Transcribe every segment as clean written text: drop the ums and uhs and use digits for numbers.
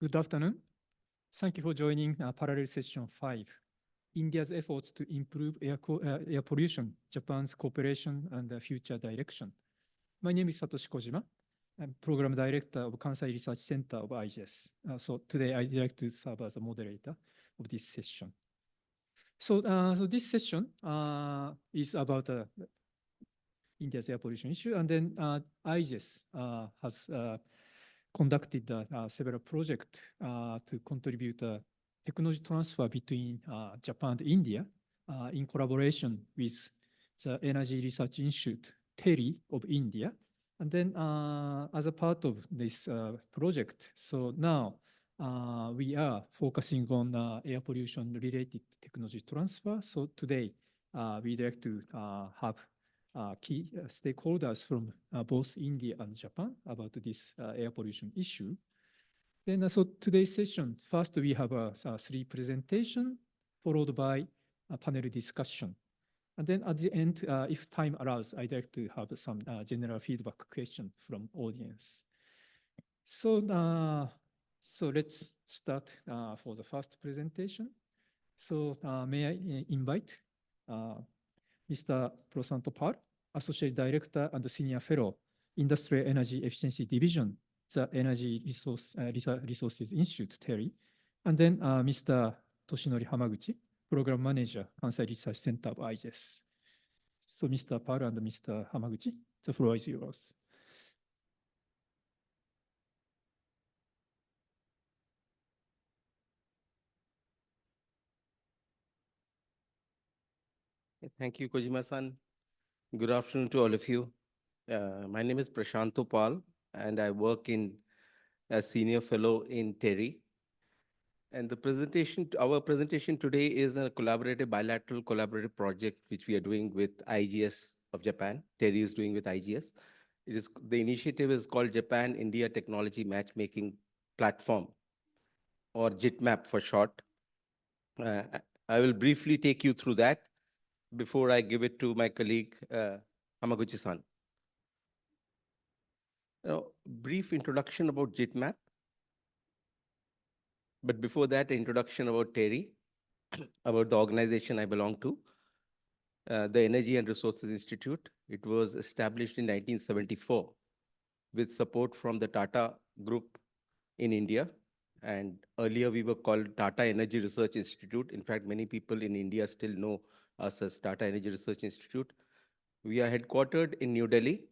Good afternoon. Thank you for joining parallel session 5, India's efforts to improve air pollution, Japan's cooperation and future direction. My name is Satoshi Kojima. I'm Program Director of Kansai Research Centre of IGES. So today I'd like to serve as a moderator of this session. So this session is about India's air pollution issue, and then IGES has conducted several projects to contribute technology transfer between Japan and India in collaboration with the Energy Research Institute, TERI of India. And then as a part of this project, so now we are focusing on air pollution related technology transfer. So today we'd like to have key stakeholders from both India and Japan about this air pollution issue. Then, so today's session, first we have three presentations, followed by a panel discussion. And then at the end, if time allows, I'd like to have some general feedback question from audience. So, so let's start for the first presentation. So may I invite Mr. Prasanto Pal, Associate Director and Senior Fellow, Industrial Energy Efficiency Division, the Energy Resources Institute, TERI, and then Mr. Toshinori Hamaguchi, Program Manager, Kansai Research Center of IGES. So Mr. Pal and Mr. Hamaguchi, the floor is yours. Thank you, Kojima-san. Good afternoon to all of you. My name is Prashanto Pal, and I work as Senior Fellow in TERI. And our presentation today is a bilateral collaborative project which we are doing with IGES of Japan. TERI is doing with IGES. The initiative is called Japan-India Technology Matchmaking Platform, or JITMAP for short. I will briefly take you through that before I give it to my colleague, Hamaguchi-san. Brief introduction about JITMAP. But before that, introduction about TERI, about the organization I belong to, the Energy and Resources Institute. It was established in 1974 with support from the Tata Group in India. And earlier we were called Tata Energy Research Institute. In fact, many people in India still know us as Tata Energy Research Institute. We are headquartered in New Delhi.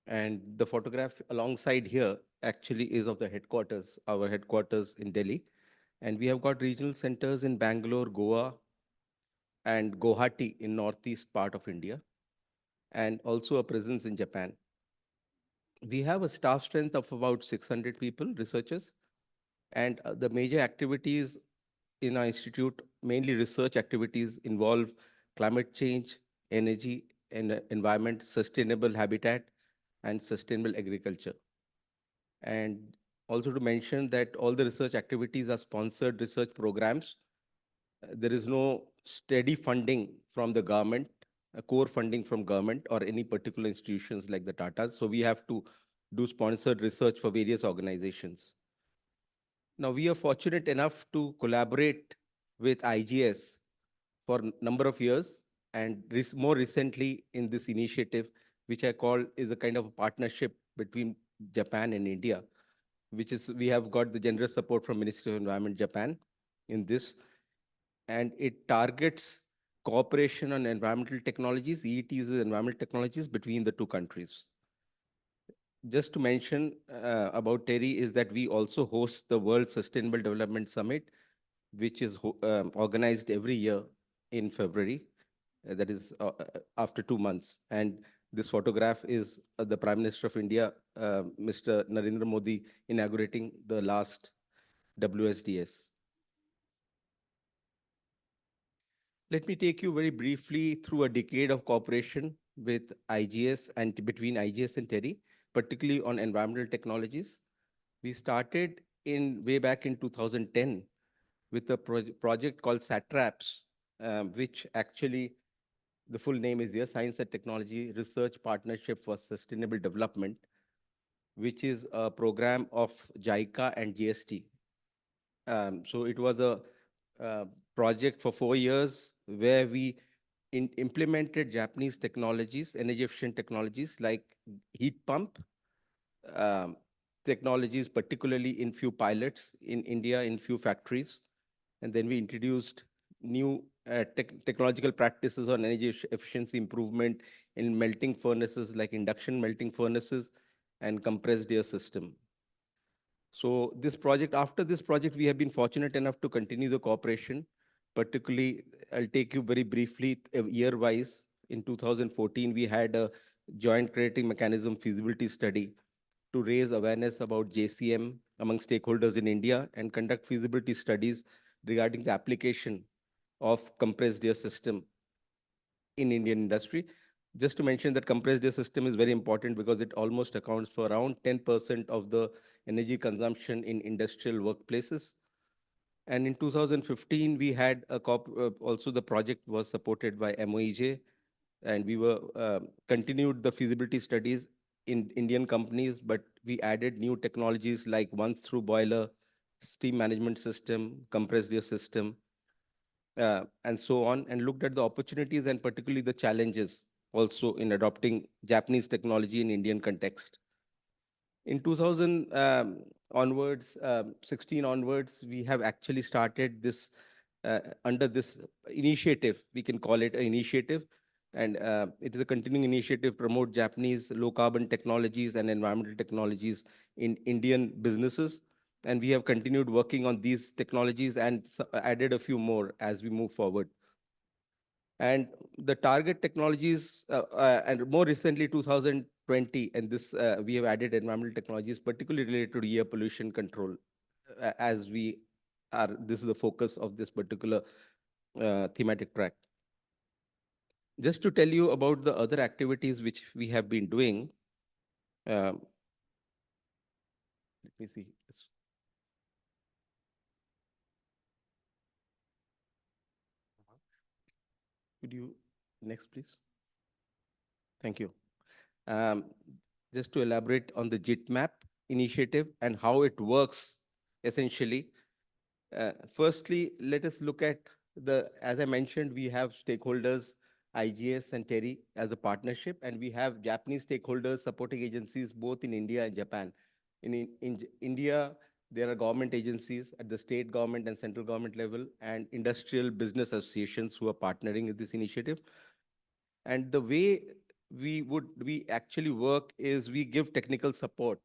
And the photograph alongside here actually is of the headquarters, our headquarters in Delhi. And we have got regional centers in Bangalore, Goa, and Guwahati in northeast part of India, and also a presence in Japan. We have a staff strength of about 600 people, researchers, and the major activities in our institute, mainly research activities, involve climate change, energy, and environment, sustainable habitat, and sustainable agriculture. And also to mention that all the research activities are sponsored research programs. There is no steady funding from the government, core funding from government or any particular institutions like the Tatas. So we have to do sponsored research for various organizations. Now we are fortunate enough to collaborate with IGS for a number of years, and more recently in this initiative, which I call is a kind of a partnership between Japan and India, which is, we have got the generous support from Ministry of Environment, Japan in this, and it targets cooperation on environmental technologies, EETs, environmental technologies between the two countries. Just to mention about TERI is that we also host the World Sustainable Development Summit, which is organized every year in February. That is after 2 months. And this photograph is the Prime Minister of India, Mr. Narendra Modi, inaugurating the last WSDS. Let me take you very briefly through a decade of cooperation with IGS and between IGS and TERI, particularly on environmental technologies. We started way back in 2010 with a project called SATRAPS, which actually, the full name is here, Science and Technology Research Partnership for Sustainable Development, which is a program of JICA and GST, So it was a project for 4 years where we implemented Japanese technologies, energy efficient technologies like heat pump um, technologies, particularly in few pilots in India, in few factories. And then we introduced new technological practices on energy efficiency improvement in melting furnaces like induction melting furnaces and compressed air system. So this project, after this project, we have been fortunate enough to continue the cooperation. Particularly, I'll take you very briefly year-wise. In 2014, we had a joint crediting mechanism feasibility study to raise awareness about JCM among stakeholders in India and conduct feasibility studies regarding the application of compressed air system in Indian industry. Just to mention that compressed air system is very important because it almost accounts for around 10% of the energy consumption in industrial workplaces. And in 2015, we had also the project was supported by MOEJ, and we were continued the feasibility studies in Indian companies, but we added new technologies like once-through boiler, steam management system, compressed air system, and so on, and looked at the opportunities and particularly the challenges also in adopting Japanese technology in Indian context. In 2000 onwards, 16 onwards, we have actually started this under this initiative. We can call it an initiative, and it is a continuing initiative to promote Japanese low carbon technologies and environmental technologies in Indian businesses. And we have continued working on these technologies and added a few more as we move forward. And the target technologies, and more recently 2020, and this we have added environmental technologies, particularly related to air pollution control, as we are, this is the focus of this particular thematic track. Just to tell you about the other activities which we have been doing, let me see. Could you, next please? Thank you. Um, just to elaborate on the JITMAP initiative and how it works essentially. Firstly, let us look at the, as I mentioned, we have stakeholders, IGES and TERI as a partnership, and we have Japanese stakeholders, supporting agencies both in India and Japan. In India, there are government agencies at the state government and central government level and industrial business associations who are partnering in this initiative. And the way we actually work is we give technical support.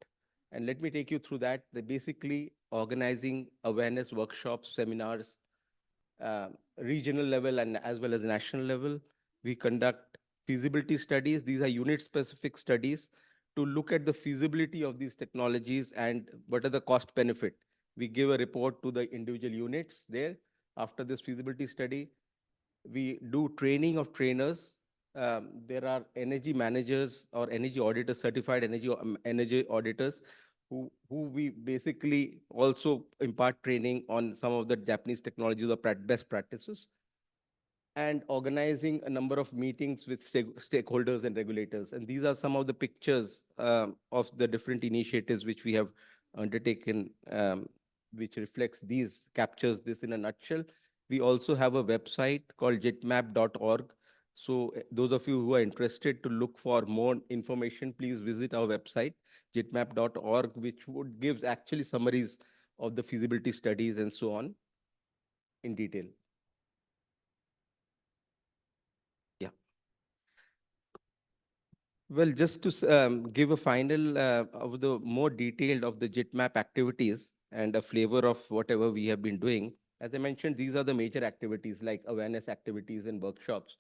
And let me take you through that. They're basically organizing awareness workshops, seminars, uh, regional level and as well as national level. We conduct feasibility studies. These are unit specific studies to look at the feasibility of these technologies and what are the cost benefit. We give a report to the individual units there. After this feasibility study, we do training of trainers. There are energy managers or energy auditors, certified energy auditors, who we basically also impart training on some of the Japanese technologies or best practices, and organizing a number of meetings with stakeholders and regulators. And these are some of the pictures of the different initiatives which we have undertaken, which reflects these, captures this in a nutshell. We also have a website called jitmap.org. So those of you who are interested to look for more information, please visit our website, jitmap.org, which would gives actually summaries of the feasibility studies and so on in detail. Yeah. Well, just to give a final of the more detailed of the JITMAP activities and a flavor of whatever we have been doing. As I mentioned, these are the major activities like awareness activities and workshops.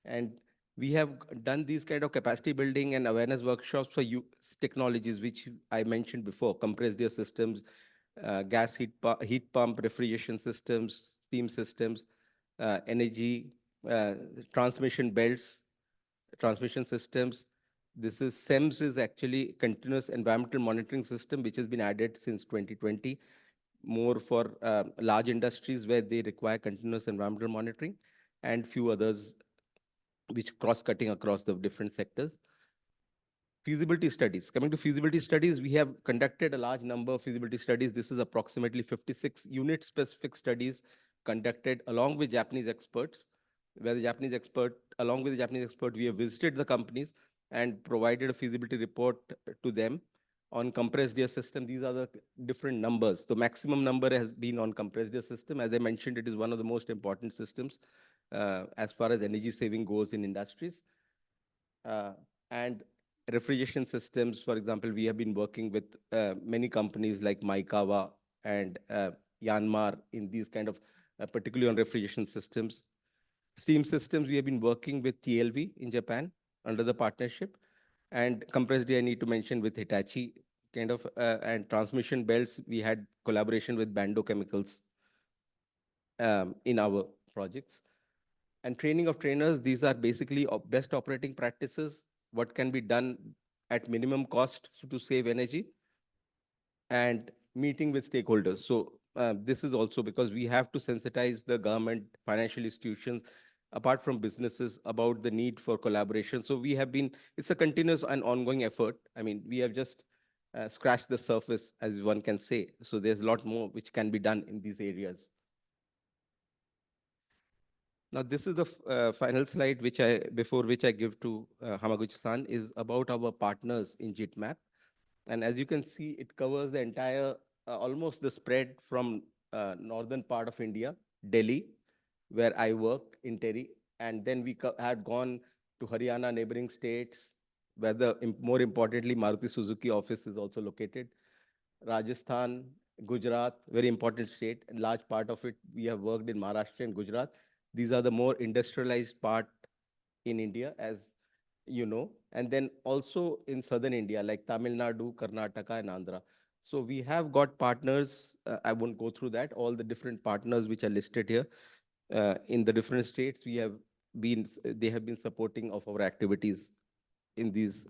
And we have done these kind of capacity building and awareness workshops for technologies, which I mentioned before: compressed air systems, gas heat pump, refrigeration systems, steam systems, energy, transmission belts, transmission systems. This is SEMS is actually continuous environmental monitoring system, which has been added since 2020, more for large industries where they require continuous environmental monitoring, and few others which cross-cutting across the different sectors. Feasibility studies. Coming to feasibility studies, we have conducted a large number of feasibility studies. This is approximately 56 unit-specific studies conducted along with Japanese experts, where the Japanese expert, along with the Japanese expert, we have visited the companies and provided a feasibility report to them on compressed air system. These are the different numbers. The maximum number has been on compressed air system. As I mentioned, it is one of the most important systems as far as energy saving goes in industries. And refrigeration systems, for example, we have been working with many companies like Maikawa and Yanmar in these kind of, particularly on refrigeration systems. Steam systems, we have been working with TLV in Japan under the partnership. And compressed air, I need to mention with Hitachi kind of, and transmission belts, we had collaboration with Bando Chemicals in our projects. And training of trainers, these are basically best operating practices, what can be done at minimum cost to save energy, and meeting with stakeholders. So this is also because we have to sensitize the government, financial institutions, apart from businesses, about the need for collaboration. So we have been, it's a continuous and ongoing effort. I mean, we have just scratched the surface, as one can say. So there's a lot more which can be done in these areas. Now, this is the final slide, before which I give to Hamaguchi-san, is about our partners in JITMAP. And as you can see, it covers the entire, almost the spread from northern part of India, Delhi, where I work in TERI. And then we had gone to Haryana, neighboring states, where more importantly, Maruti Suzuki office is also located. Rajasthan, Gujarat, very important state, and large part of it, we have worked in Maharashtra and Gujarat. These are the more industrialized part in India, as you know, and then also in southern India, like Tamil Nadu, Karnataka, and Andhra. So we have got partners, I won't go through that, all the different partners which are listed here. In the different states, they have been supporting of our activities in these,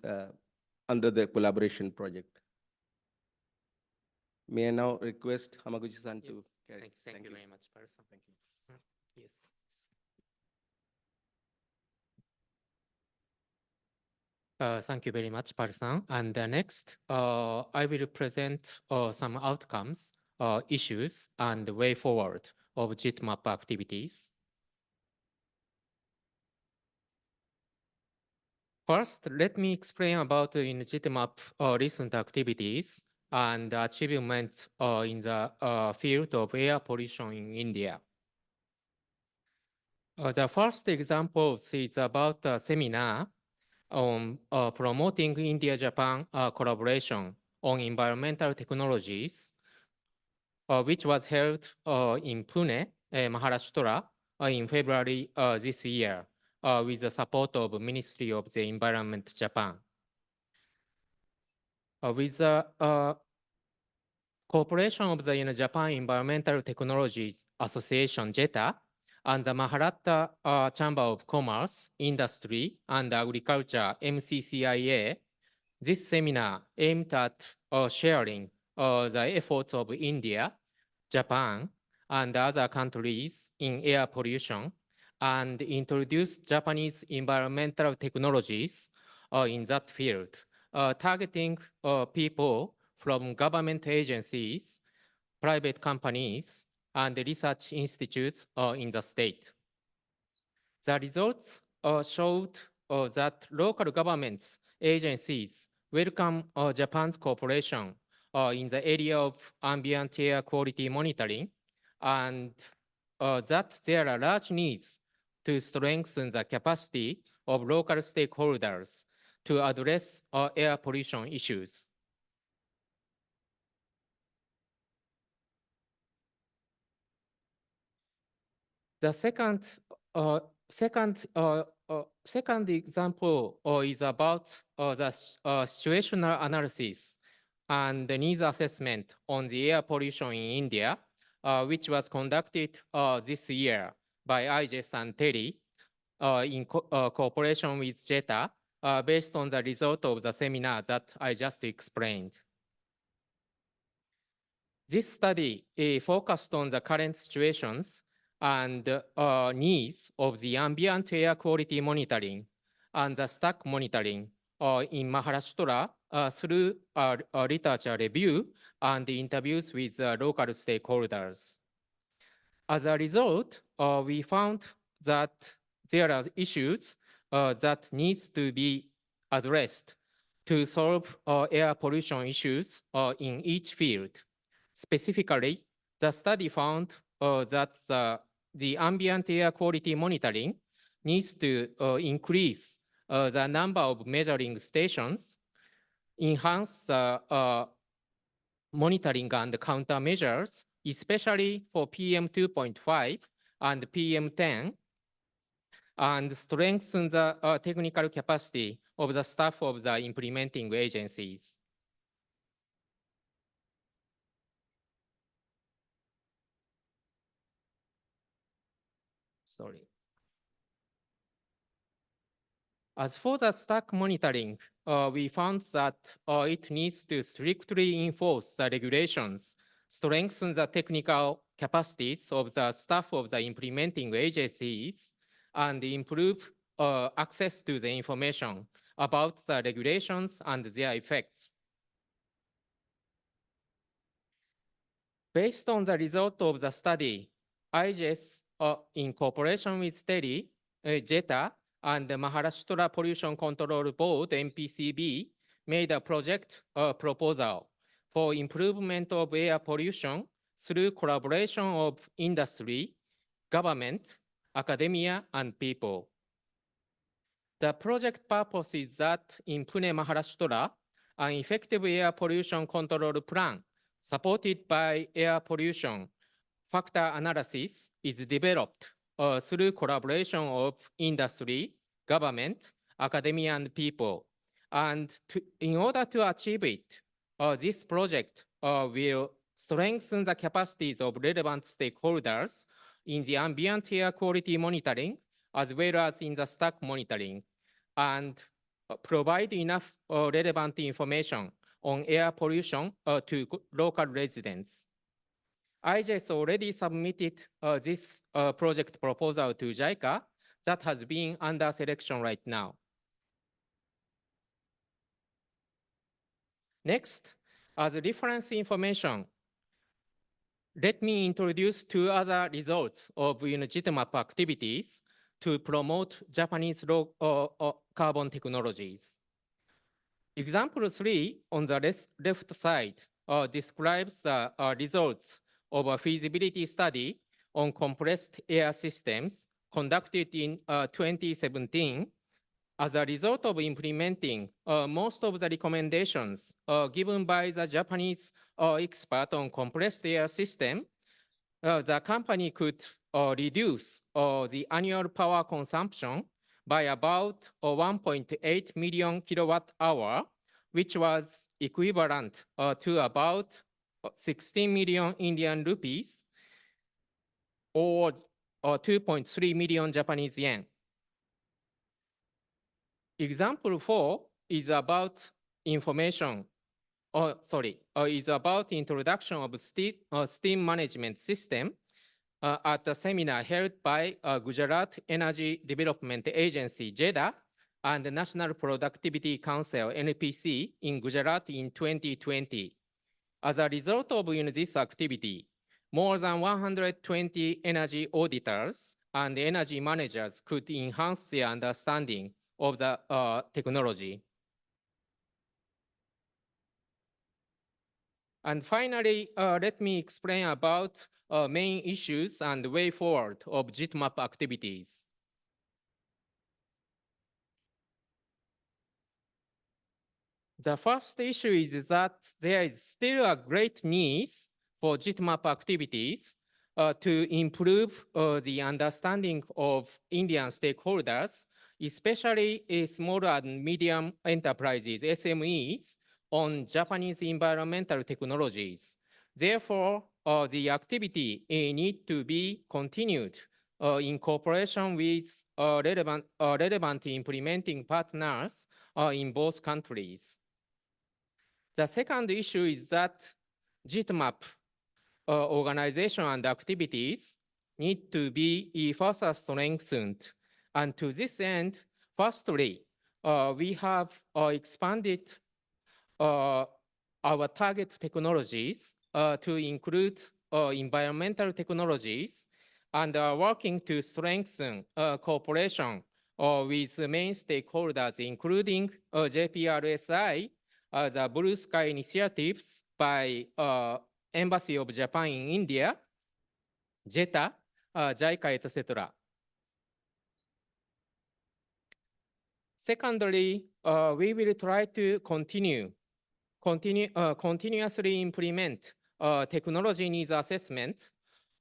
under the collaboration project. May I now request Hamaguchi-san to carry? Thank you very much, Parson. Thank you. Yes. Thank you very much, Parson. And next, I will present some outcomes, issues, and the way forward of JITMAP activities. First, let me explain about in JITMAP recent activities and achievements in the field of air pollution in India. The first example is about a seminar on promoting India-Japan collaboration on environmental technologies, which was held in Pune, Maharashtra, in February this year, with the support of Ministry of the Environment, Japan. With the cooperation of the Japan Environmental Technology Association, JETA, and the Maharashtra Chamber of Commerce, Industry, and Agriculture, MCCIA, this seminar aimed at sharing the efforts of India, Japan, and other countries in air pollution, and introduce Japanese environmental technologies in that field, targeting people from government agencies, private companies, and research institutes in the state. The results showed that local governments, agencies welcome Japan's cooperation in the area of ambient air quality monitoring, and that there are large needs to strengthen the capacity of local stakeholders to address air pollution issues. The second example is about the situational analysis and the needs assessment on the air pollution in India, which was conducted this year by IGES and TERI in cooperation with JETA, based on the result of the seminar that I just explained. This study focused on the current situations and needs of the ambient air quality monitoring and the stack monitoring in Maharashtra through literature review and interviews with local stakeholders. As a result, we found that there are issues that needs to be addressed to solve air pollution issues in each field. Specifically, the study found that the ambient air quality monitoring needs to increase the number of measuring stations, enhance monitoring and countermeasures, especially for PM 2.5 and PM 10, and strengthen the technical capacity of the staff of the implementing agencies. Sorry. As for the stack monitoring, we found that it needs to strictly enforce the regulations, strengthen the technical capacities of the staff of the implementing agencies, and improve access to the information about the regulations and their effects. Based on the result of the study, IGES, in cooperation with TERI, JETA, and the Maharashtra Pollution Control Board, MPCB, made a project proposal for improvement of air pollution through collaboration of industry, government, academia, and people. The project purpose is that in Pune, Maharashtra, an effective air pollution control plan supported by air pollution factor analysis is developed through collaboration of industry, government, academia, and people. And in order to achieve it, this project will strengthen the capacities of relevant stakeholders in the ambient air quality monitoring, as well as in the stack monitoring, and provide enough relevant information on air pollution to local residents. IGES already submitted this project proposal to JICA that has been under selection right now. Next, as reference information, let me introduce two other results of JITMAP activities to promote Japanese low carbon technologies. Example 3 on the left side describes the results of a feasibility study on compressed air systems conducted in 2017. As a result of implementing most of the recommendations given by the Japanese expert on compressed air system, the company could reduce the annual power consumption by about 1.8 million kilowatt hour, which was equivalent to about 16 million Indian rupees or 2.3 million Japanese yen. Example 4 is about information, is about introduction of steam management system at a seminar held by Gujarat Energy Development Agency, JEDA, and the National Productivity Council, NPC, in Gujarat in 2020. As a result of this activity, more than 120 energy auditors and energy managers could enhance their understanding of the technology. And finally, let me explain about main issues and way forward of JITMAP activities. The first issue is that there is still a great need for JITMAP activities to improve the understanding of Indian stakeholders, especially small and medium enterprises, SMEs, on Japanese environmental technologies. Therefore, the activity needs to be continued in cooperation with relevant implementing partners in both countries. The second issue is that JITMAP organization and activities need to be further strengthened. And to this end, firstly, we have expanded our target technologies to include environmental technologies and are working to strengthen cooperation with main stakeholders, including JPRSI, the Blue Sky initiatives by Embassy of Japan in India, JETA, JICA, etc. Secondly, we will try to continuously implement technology needs assessment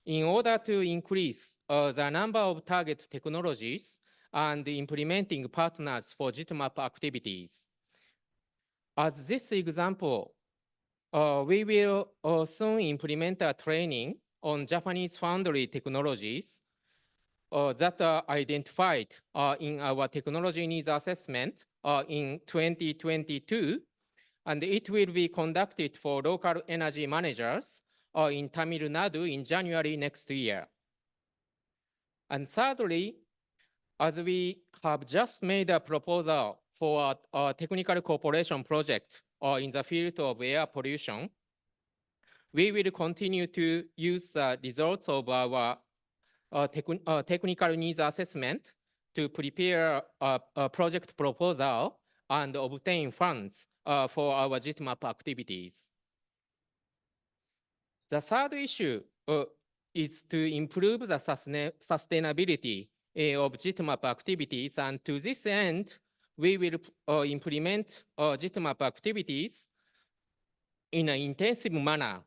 in order to increase the number of target technologies and implementing partners for JITMAP activities. As this example, we will soon implement a training on Japanese foundry technologies that are identified in our technology needs assessment in 2022, and it will be conducted for local energy managers in Tamil Nadu in January next year. And thirdly, as we have just made a proposal for a technical cooperation project in the field of air pollution, we will continue to use the results of our technical needs assessment to prepare a project proposal and obtain funds for our JITMAP activities. The third issue is to improve the sustainability of JITMAP activities, and to this end, we will implement JITMAP activities in an intensive manner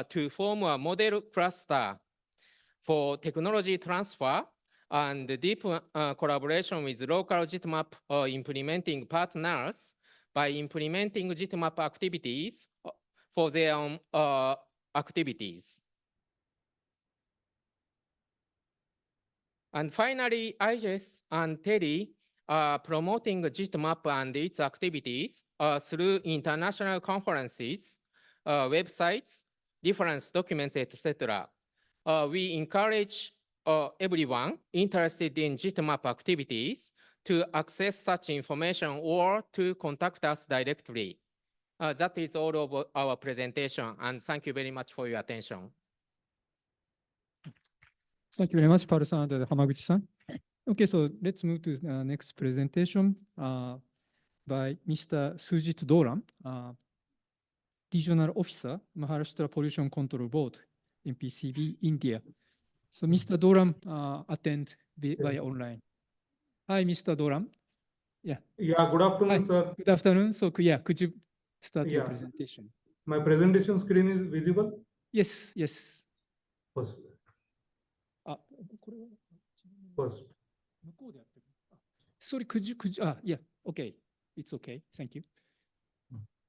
to form a model cluster for technology transfer and deep collaboration with local JITMAP implementing partners by implementing JITMAP activities for their own activities. And finally, IGES and TERI are promoting JITMAP and its activities through international conferences, websites, reference documents, etc. We encourage everyone interested in JITMAP activities to access such information or to contact us directly. That is all of our presentation, and thank you very much for your attention. Thank you very much, Paru-san and Hamaguchi-san. Okay, so let's move to the next presentation by Mr. Sujit Doran, Regional Officer, Maharashtra Pollution Control Board, MPCB, India. So Mr. Doran attend via online. Hi, Mr. Doran. Yeah, good afternoon, sir. Good afternoon. So yeah, could you start your presentation? My presentation screen is visible? Yes, yes. First. Sorry, could you, yeah, okay. It's okay. Thank you.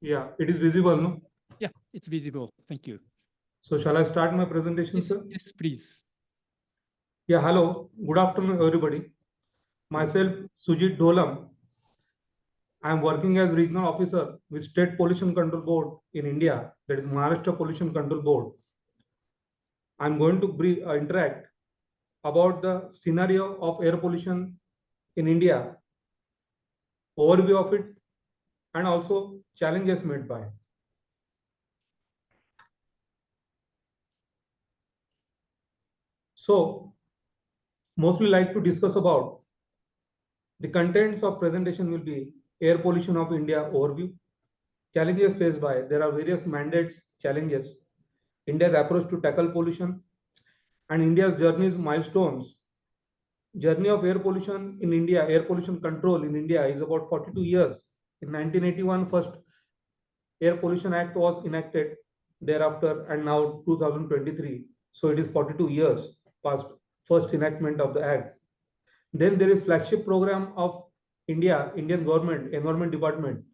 Yeah, it is visible, no? Yeah, it's visible. Thank you. So shall I start my presentation, Yes, sir? yes, please. Yeah, hello. Good afternoon, everybody. Myself, Sujit Dolam. I am working as Regional Officer with State Pollution Control Board in India, that is Maharashtra Pollution Control Board. I am going to interact about the scenario of air pollution in India, overview of it, and also challenges made by. So, mostly like to discuss about the contents of presentation will be air pollution of India overview, challenges faced by, there are various mandates, challenges, India's approach to tackle pollution, and India's journey's milestones. Journey of air pollution in India, air pollution control in India is about 42 years. In 1981, first Air Pollution Act was enacted, thereafter, and now 2023. So it is 42 years past first enactment of the act. Then there is flagship program of Indian government, Environment Department,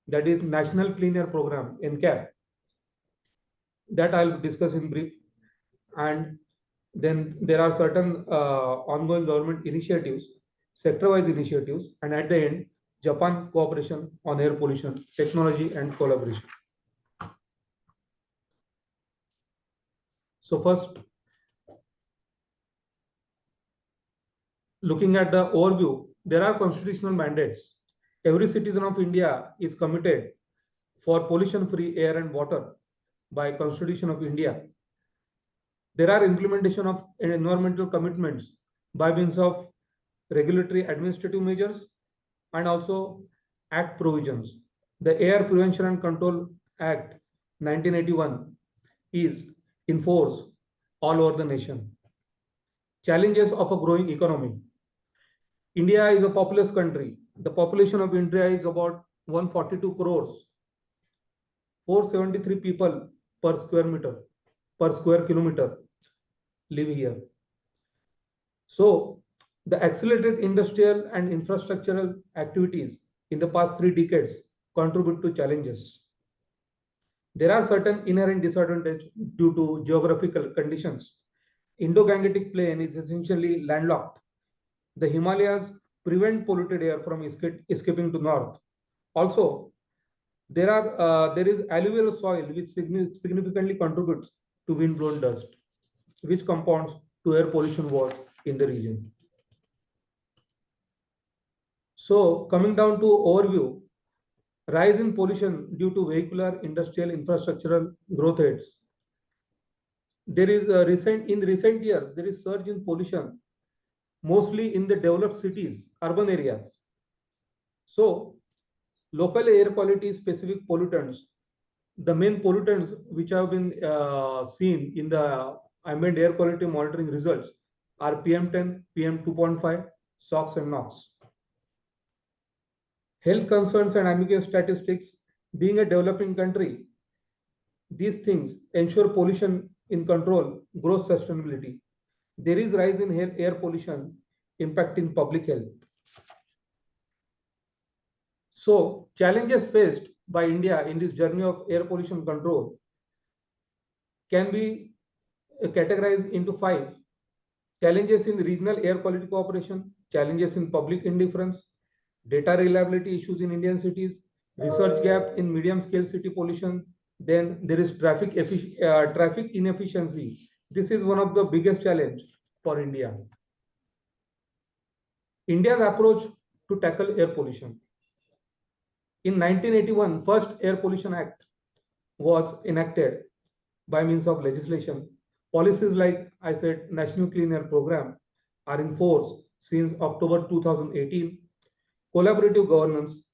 that is National Clean Air Program, NCAP. That I'll discuss in brief. And then there are certain ongoing government initiatives, sector-wise initiatives, and at the end, Japan cooperation on air pollution, technology and collaboration. So first, looking at the overview, there are constitutional mandates. Every citizen of India is committed for pollution-free air and water by Constitution of India. There are implementation of environmental commitments by means of regulatory administrative measures and also act provisions. The Air Prevention and Control Act 1981 is in force all over the nation. Challenges of a growing economy. India is a populous country. The population of India is about 142 crores, 473 people per square kilometer live here. So the accelerated industrial and infrastructural activities in the past 3 decades contribute to challenges. There are certain inherent disadvantages due to geographical conditions. Indo-Gangetic Plain is essentially landlocked. The Himalayas prevent polluted air from escaping to north. Also, there is alluvial soil which significantly contributes to wind-blown dust, which compounds to air pollution wars in the region. So coming down to overview, rise in pollution due to vehicular, industrial, infrastructural growth rates. There is in recent years, there is surge in pollution, mostly in the developed cities, urban areas. So local air quality specific pollutants, the main pollutants which have been seen in the ambient air quality monitoring results are PM10, PM2.5, SOx and NOx. Health concerns and ambiguous statistics, being a developing country, these things ensure pollution in control, grows sustainability. There is rise in air pollution impacting public health. So challenges faced by India in this journey of air pollution control can be categorized into 5. Challenges in regional air quality cooperation, challenges in public indifference, data reliability issues in Indian cities, research gap in medium scale city pollution. Then there is traffic inefficiency. This is one of the biggest challenge for India. India's approach to tackle air pollution. In 1981, first Air Pollution Act was enacted by means of legislation. Policies like I said, National Clean Air Program are in force since October 2018. Collaborative governance.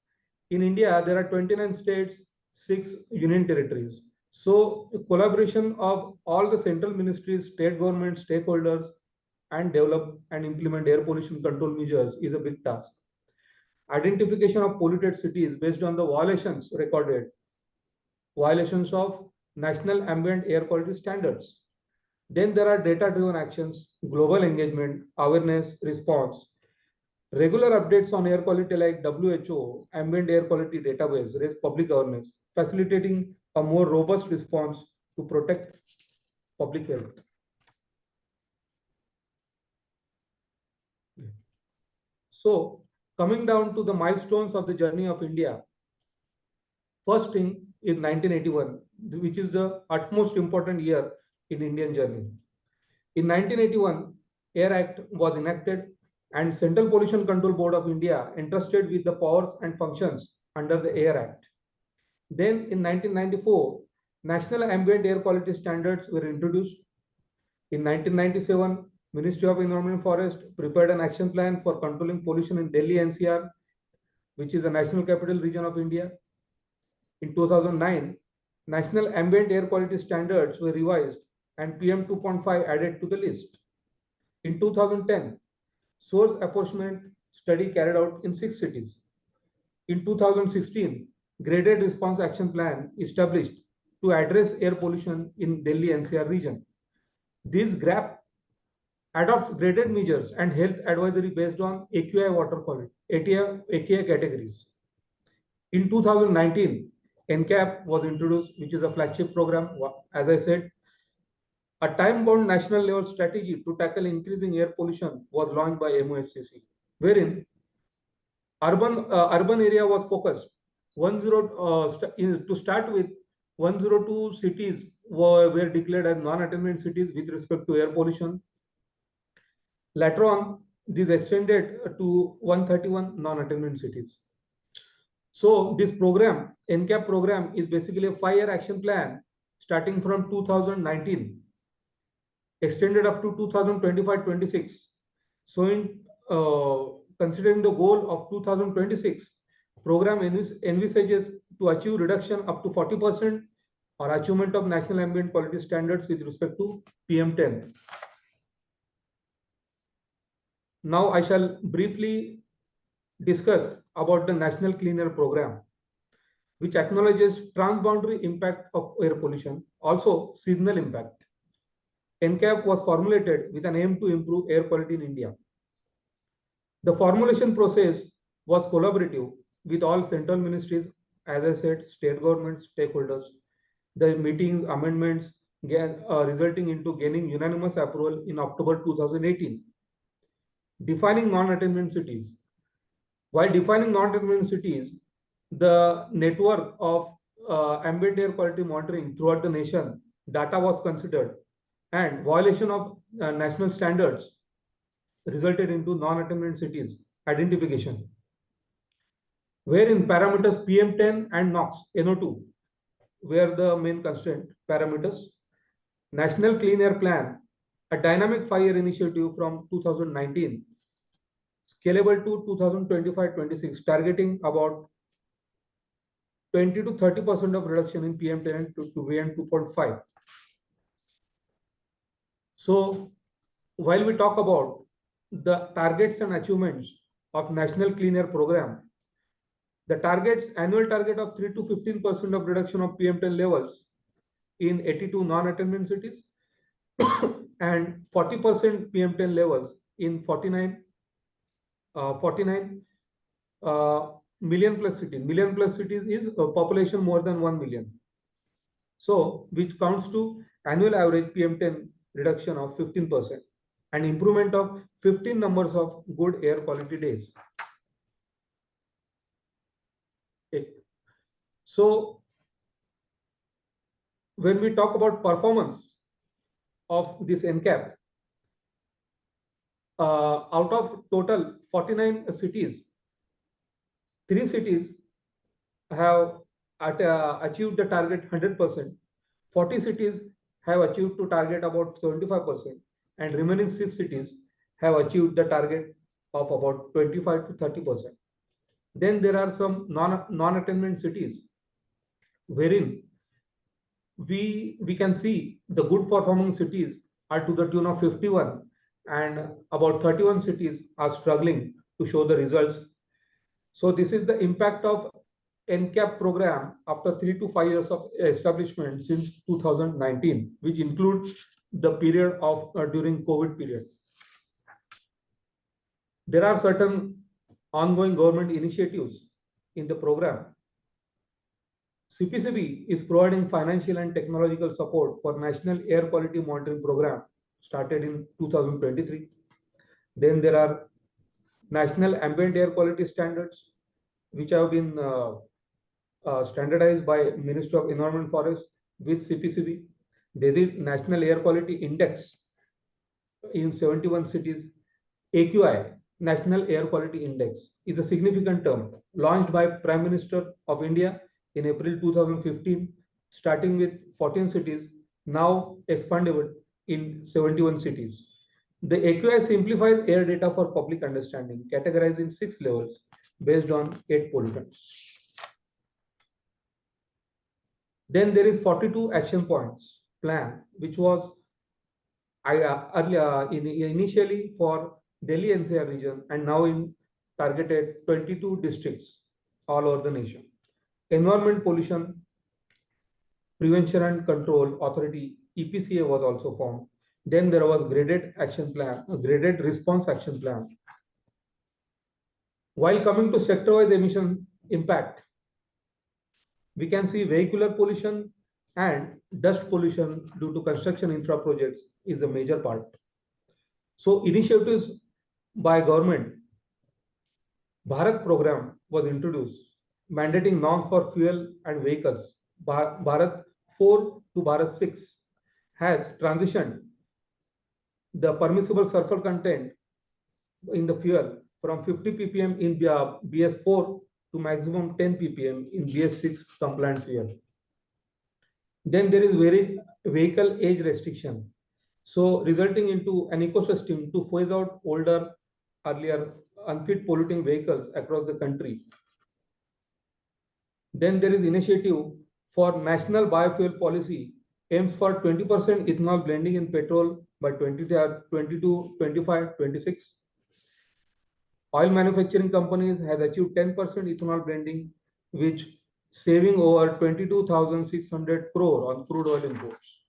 In India, there are 29 states, 6 union territories. So collaboration of all the central ministries, state governments, stakeholders, and develop and implement air pollution control measures is a big task. Identification of polluted cities based on the violations recorded, violations of national ambient air quality standards. Then there are data-driven actions, global engagement, awareness, response, regular updates on air quality like WHO, ambient air quality database, raise public awareness, facilitating a more robust response to protect public health. So coming down to the milestones of the journey of India, first thing is 1981, which is the utmost important year in Indian journey. In 1981, Air Act was enacted and Central Pollution Control Board of India entrusted with the powers and functions under the Air Act. Then in 1994, National Ambient Air Quality Standards were introduced. In 1997, Ministry of Environment and Forest prepared an action plan for controlling pollution in Delhi NCR, which is the National Capital Region of India. In 2009, National Ambient Air Quality Standards were revised and PM2.5 added to the list. In 2010, source apportionment study carried out in 6 cities. In 2016, graded response action plan established to address air pollution in Delhi NCR region. This GRAP adopts graded measures and health advisory based on AQI water quality, AQI categories. In 2019, NCAP was introduced, which is a flagship program. As I said, a time-bound national level strategy to tackle increasing air pollution was launched by MOFCC, wherein urban area was focused. To start with, 102 cities were declared as non-attainment cities with respect to air pollution. Later on, this extended to 131 non-attainment cities. So this program, NCAP program, is basically a 5-year action plan starting from 2019, extended up to 2025-26. So in considering the goal of 2026, program envisages to achieve reduction up to 40% or achievement of national ambient quality standards with respect to PM10. Now I shall briefly discuss about the National Clean Air Program, which acknowledges transboundary impact of air pollution, also seasonal impact. NCAP was formulated with an aim to improve air quality in India. The formulation process was collaborative with all central ministries, as I said, state governments, stakeholders. The meetings, amendments, resulting into gaining unanimous approval in October 2018. Defining non-attainment cities. While defining non-attainment cities, the network of ambient air quality monitoring throughout the nation, data was considered, and violation of national standards resulted into non-attainment cities identification, wherein parameters PM10 and NOx, NO2 were the main constraint parameters. National Clean Air Plan, a dynamic 5-year initiative from 2019, scalable to 2025-26, targeting about 20 to 30% of reduction in PM10 to VM 2.5. So while we talk about the targets and achievements of National Clean Air Program, the targets, annual target of 3 to 15% of reduction of PM10 levels in 82 non-attainment cities and 40% PM10 levels in 49 million plus cities. Million plus cities is a population more than 1 million. So which counts to annual average PM10 reduction of 15% and improvement of 15 numbers of good air quality days. Okay. So when we talk about performance of this NCAP, out of total 49 cities, 3 cities have achieved the target 100%, 40 cities have achieved to target about 75%, and remaining 6 cities have achieved the target of about 25 to 30%. Then there are some non-attainment cities wherein we can see the good performing cities are to the tune of 51, and about 31 cities are struggling to show the results. So this is the impact of NCAP program after 3 to 5 years of establishment since 2019, which includes the period of during COVID period. There are certain ongoing government initiatives in the program. CPCB is providing financial and technological support for National Air Quality Monitoring Program started in 2023. Then there are National Ambient Air Quality Standards, which have been standardized by Ministry of Environment and Forest with CPCB. There is National Air Quality Index in 71 cities. AQI, National Air Quality Index, is a significant term launched by Prime Minister of India in April 2015, starting with 14 cities, now expandable in 71 cities. The AQI simplifies air data for public understanding, categorized in 6 levels based on 8 pollutants. Then there is 42 action points plan, which was initially for Delhi NCR region and now in targeted 22 districts all over the nation. Environment Pollution Prevention and Control Authority, EPCA, was also formed. Then there was graded action plan, a graded response action plan. While coming to sector-wise emission impact, we can see vehicular pollution and dust pollution due to construction infra projects is a major part. So initiatives by government, Bharat program was introduced, mandating norms for fuel and vehicles. Bharat 4 to Bharat 6 has transitioned the permissible sulfur content in the fuel from 50 ppm in BS4 to maximum 10 ppm in BS6 compliant fuel. Then there is vehicle age restriction. So resulting into an ecosystem to phase out older, earlier unfit polluting vehicles across the country. Then there is initiative for national biofuel policy aims for 20% ethanol blending in petrol by 2022, 25, 26. Oil manufacturing companies has achieved 10% ethanol blending, which saving over 22,600 crore on crude oil imports.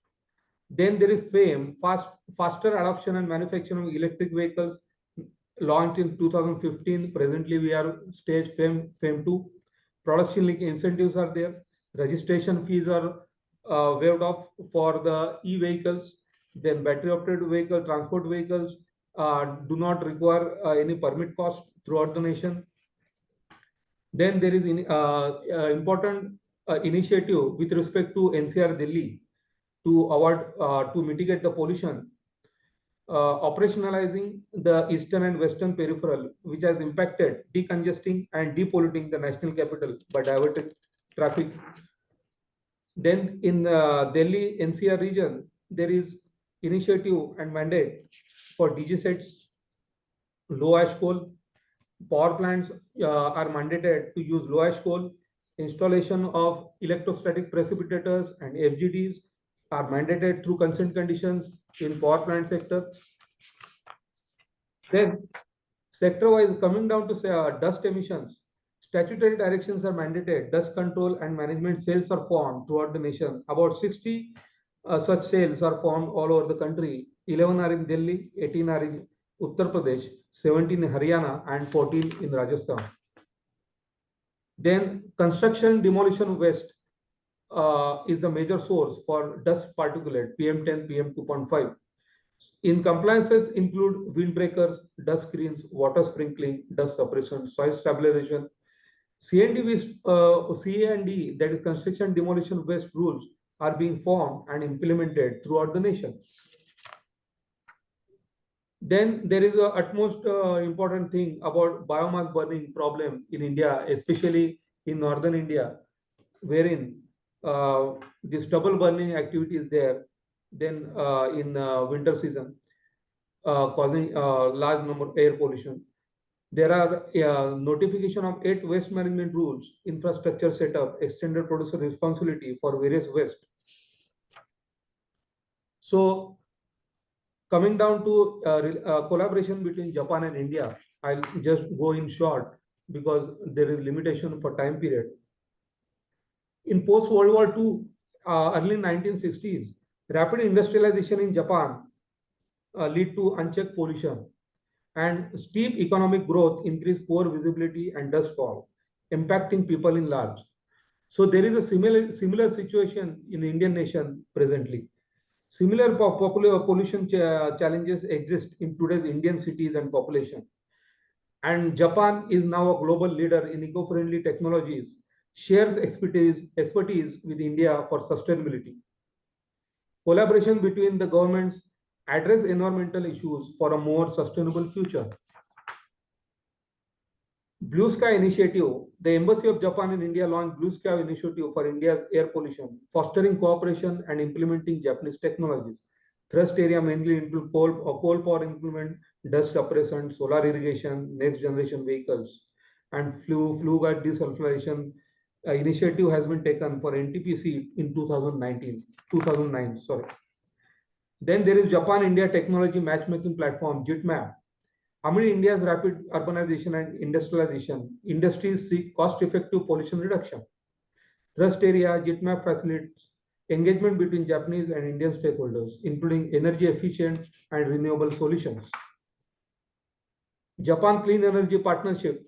Then there is FAME, faster adoption and manufacturing of electric vehicles, launched in 2015. Presently, we are stage FAME 2. Production link incentives are there. Registration fees are waived off for the e-vehicles. Then battery operated vehicle, transport vehicles do not require any permit cost throughout the nation. Then there is important initiative with respect to NCR Delhi to mitigate the pollution, operationalizing the eastern and western peripheral, which has impacted decongesting and depolluting the national capital by diverting traffic. Then in Delhi NCR region, there is initiative and mandate for DG sets, low ash coal. Power plants are mandated to use low ash coal. Installation of electrostatic precipitators and FGDs are mandated through consent conditions in power plant sector. Then sector-wise, coming down to dust emissions, statutory directions are mandated. Dust control and management cells are formed throughout the nation. About 60 such cells are formed all over the country. 11 are in Delhi, 18 are in Uttar Pradesh, 17 in Haryana, and 14 in Rajasthan. Then construction demolition waste is the major source for dust particulate PM10, PM2.5. In compliances include windbreakers, dust screens, water sprinkling, dust suppression, soil stabilization. C&D, that is construction demolition waste rules, are being formed and implemented throughout the nation. Then there is a utmost important thing about biomass burning problem in India, especially in northern India, wherein this double burning activity is there. Then in winter season, causing large number of air pollution. There are notification of 8 waste management rules, infrastructure setup, extended producer responsibility for various waste. So coming down to collaboration between Japan and India, I'll just go in short because there is limitation for time period. In post-World War II, early 1960s, rapid industrialization in Japan lead to unchecked pollution, and steep economic growth increased poor visibility and dust fall, impacting people in large. So there is a similar situation in Indian nation presently. Similar pollution challenges exist in today's Indian cities and population. And Japan is now a global leader in eco-friendly technologies, shares expertise with India for sustainability. Collaboration between the governments address environmental issues for a more sustainable future. Blue Sky Initiative. The Embassy of Japan in India launched Blue Sky Initiative for India's air pollution, fostering cooperation and implementing Japanese technologies. Thrust area mainly include coal power implement, dust suppression, solar irrigation, next generation vehicles, and flue gas desulfurization. Initiative has been taken for NTPC in 2009. Sorry. Then there is Japan-India Technology Matchmaking Platform, JITMAP. Amid India's rapid urbanization and industrialization, industries seek cost-effective pollution reduction. Thrust area, JITMAP facilitates engagement between Japanese and Indian stakeholders, including energy efficient and renewable solutions. Japan Clean Energy Partnership.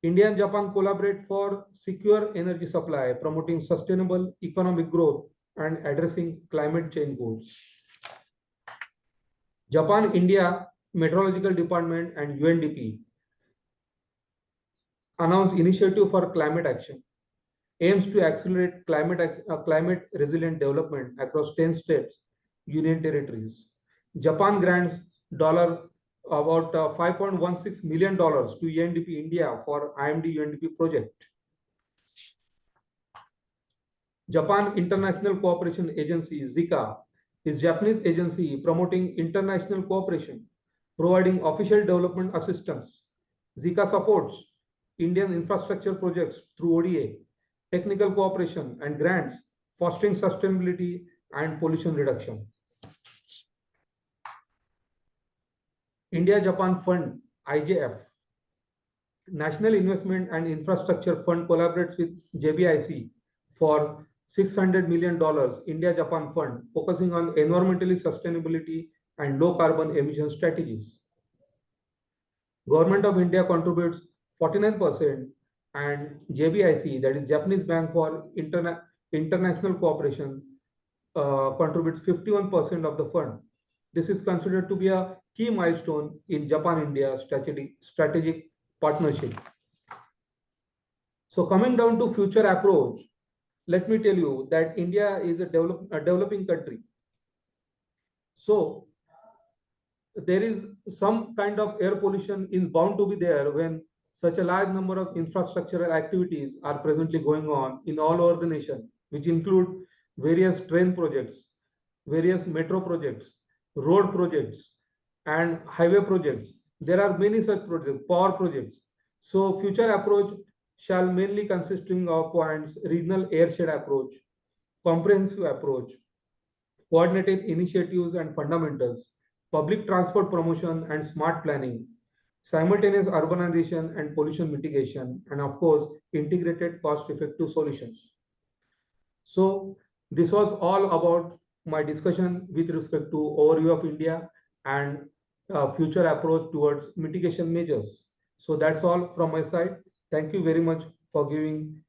India and Japan collaborate for secure energy supply, promoting sustainable economic growth and addressing climate change goals. Japan-India Meteorological Department and UNDP announced initiative for climate action, aims to accelerate climate resilient development across 10 states, union territories. Japan grants about $5.16 million to UNDP India for IMD UNDP project. Japan International Cooperation Agency, JICA, is Japanese agency promoting international cooperation, providing official development assistance. JICA supports Indian infrastructure projects through ODA, technical cooperation and grants, fostering sustainability and pollution reduction. India-Japan Fund, IGF, National Investment and Infrastructure Fund collaborates with JBIC for $600 million India-Japan Fund, focusing on environmentally sustainability and low carbon emission strategies. Government of India contributes 49% and JBIC, that is Japanese Bank for International Cooperation, contributes 51% of the fund. This is considered to be a key milestone in Japan-India strategic partnership. So coming down to future approach, let me tell you that India is a developing country. So there is some kind of air pollution is bound to be there when such a large number of infrastructural activities are presently going on in all over the nation, which include various train projects, various metro projects, road projects, and highway projects. There are many such projects, power projects. So future approach shall mainly consisting of points: regional airshed approach, comprehensive approach, coordinated initiatives and fundamentals, public transport promotion and smart planning, simultaneous urbanization and pollution mitigation, and of course, integrated cost-effective solutions. So this was all about my discussion with respect to overview of India and future approach towards mitigation measures. So that's all from my side. Thank you very much for giving.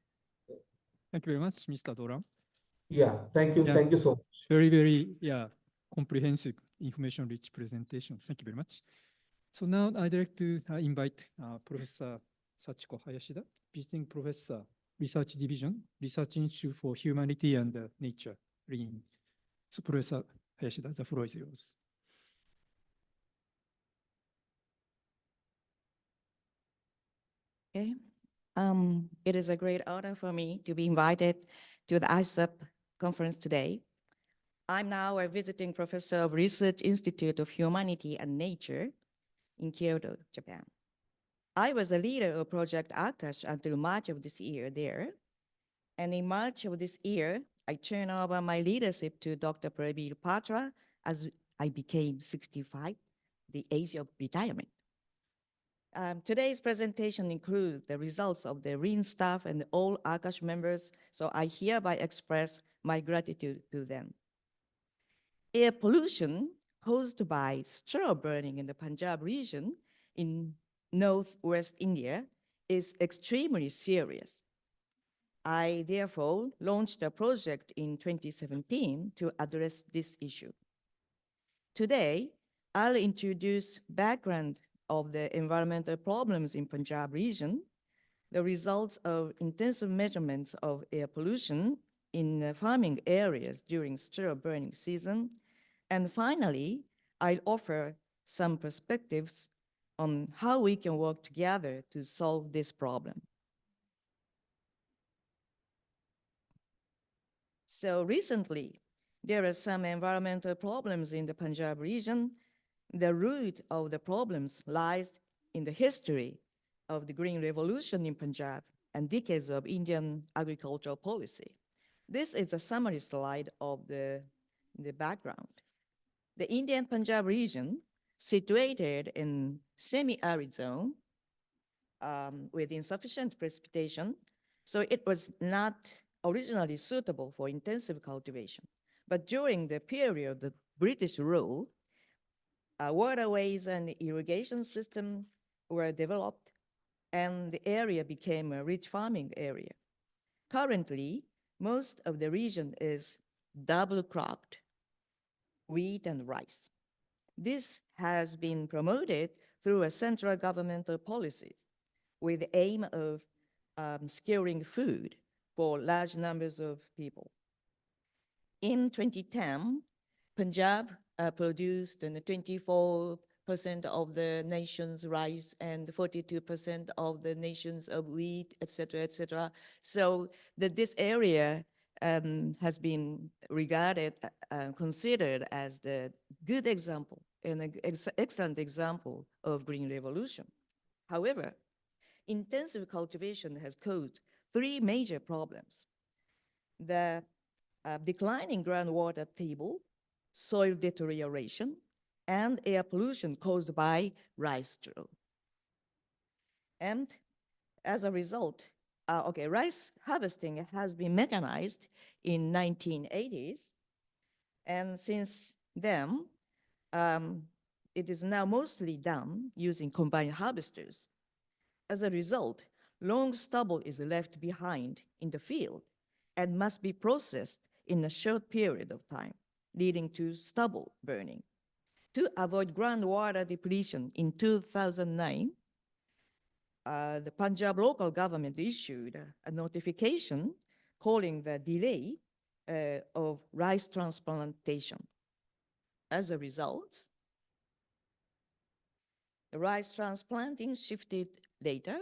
Thank you very much, Mr. Doran. Yeah, thank you. Yeah. Thank you so much. Very, comprehensive information-rich presentation. Thank you very much. So now I'd like to invite Professor Sachiko Hayashida, visiting professor, Research Division, Research Institute for Humanity and Nature, RIN. So Professor Hayashida, the floor is yours. Okay. It is a great honor for me to be invited to the ISAP conference today. I'm now a visiting professor of Research Institute of Humanity and Nature in Kyoto, Japan. I was a leader of Project Akash until March of this year there. And in March of this year, I turned over my leadership to Dr. Prabir Patra as I became 65, the age of retirement. Today's presentation includes the results of the RIN staff and all Akash members, so I hereby express my gratitude to them. Air pollution caused by straw burning in the Punjab region in northwest India is extremely serious. I therefore launched a project in 2017 to address this issue. Today, I'll introduce background of the environmental problems in Punjab region, the results of intensive measurements of air pollution in farming areas during straw burning season, and finally, I'll offer some perspectives on how we can work together to solve this problem. So recently, there are some environmental problems in the Punjab region. The root of the problems lies in the history of the Green Revolution in Punjab and decades of Indian agricultural policy. This is a summary slide of the background. The Indian Punjab region, situated in semi-arid zone with insufficient precipitation, so it was not originally suitable for intensive cultivation. But during the period of British rule, waterways and irrigation systems were developed and the area became a rich farming area. Currently, most of the region is double cropped, wheat and rice. This has been promoted through a central governmental policy with the aim of securing food for large numbers of people. In 2010, Punjab produced 24% of the nation's rice and 42% of the nations of wheat, et cetera, et cetera. So this area has been regarded, considered as the good example, an excellent example of green revolution. However, intensive cultivation has caused three major problems: the declining groundwater table, soil deterioration, and air pollution caused by rice straw. And as a result, rice harvesting has been mechanized in 1980s, and since then, it is now mostly done using combined harvesters. As a result, long stubble is left behind in the field and must be processed in a short period of time, leading to stubble burning. To avoid groundwater depletion in 2009, the Punjab local government issued a notification calling the delay of rice transplantation. As a result, the rice transplanting shifted later,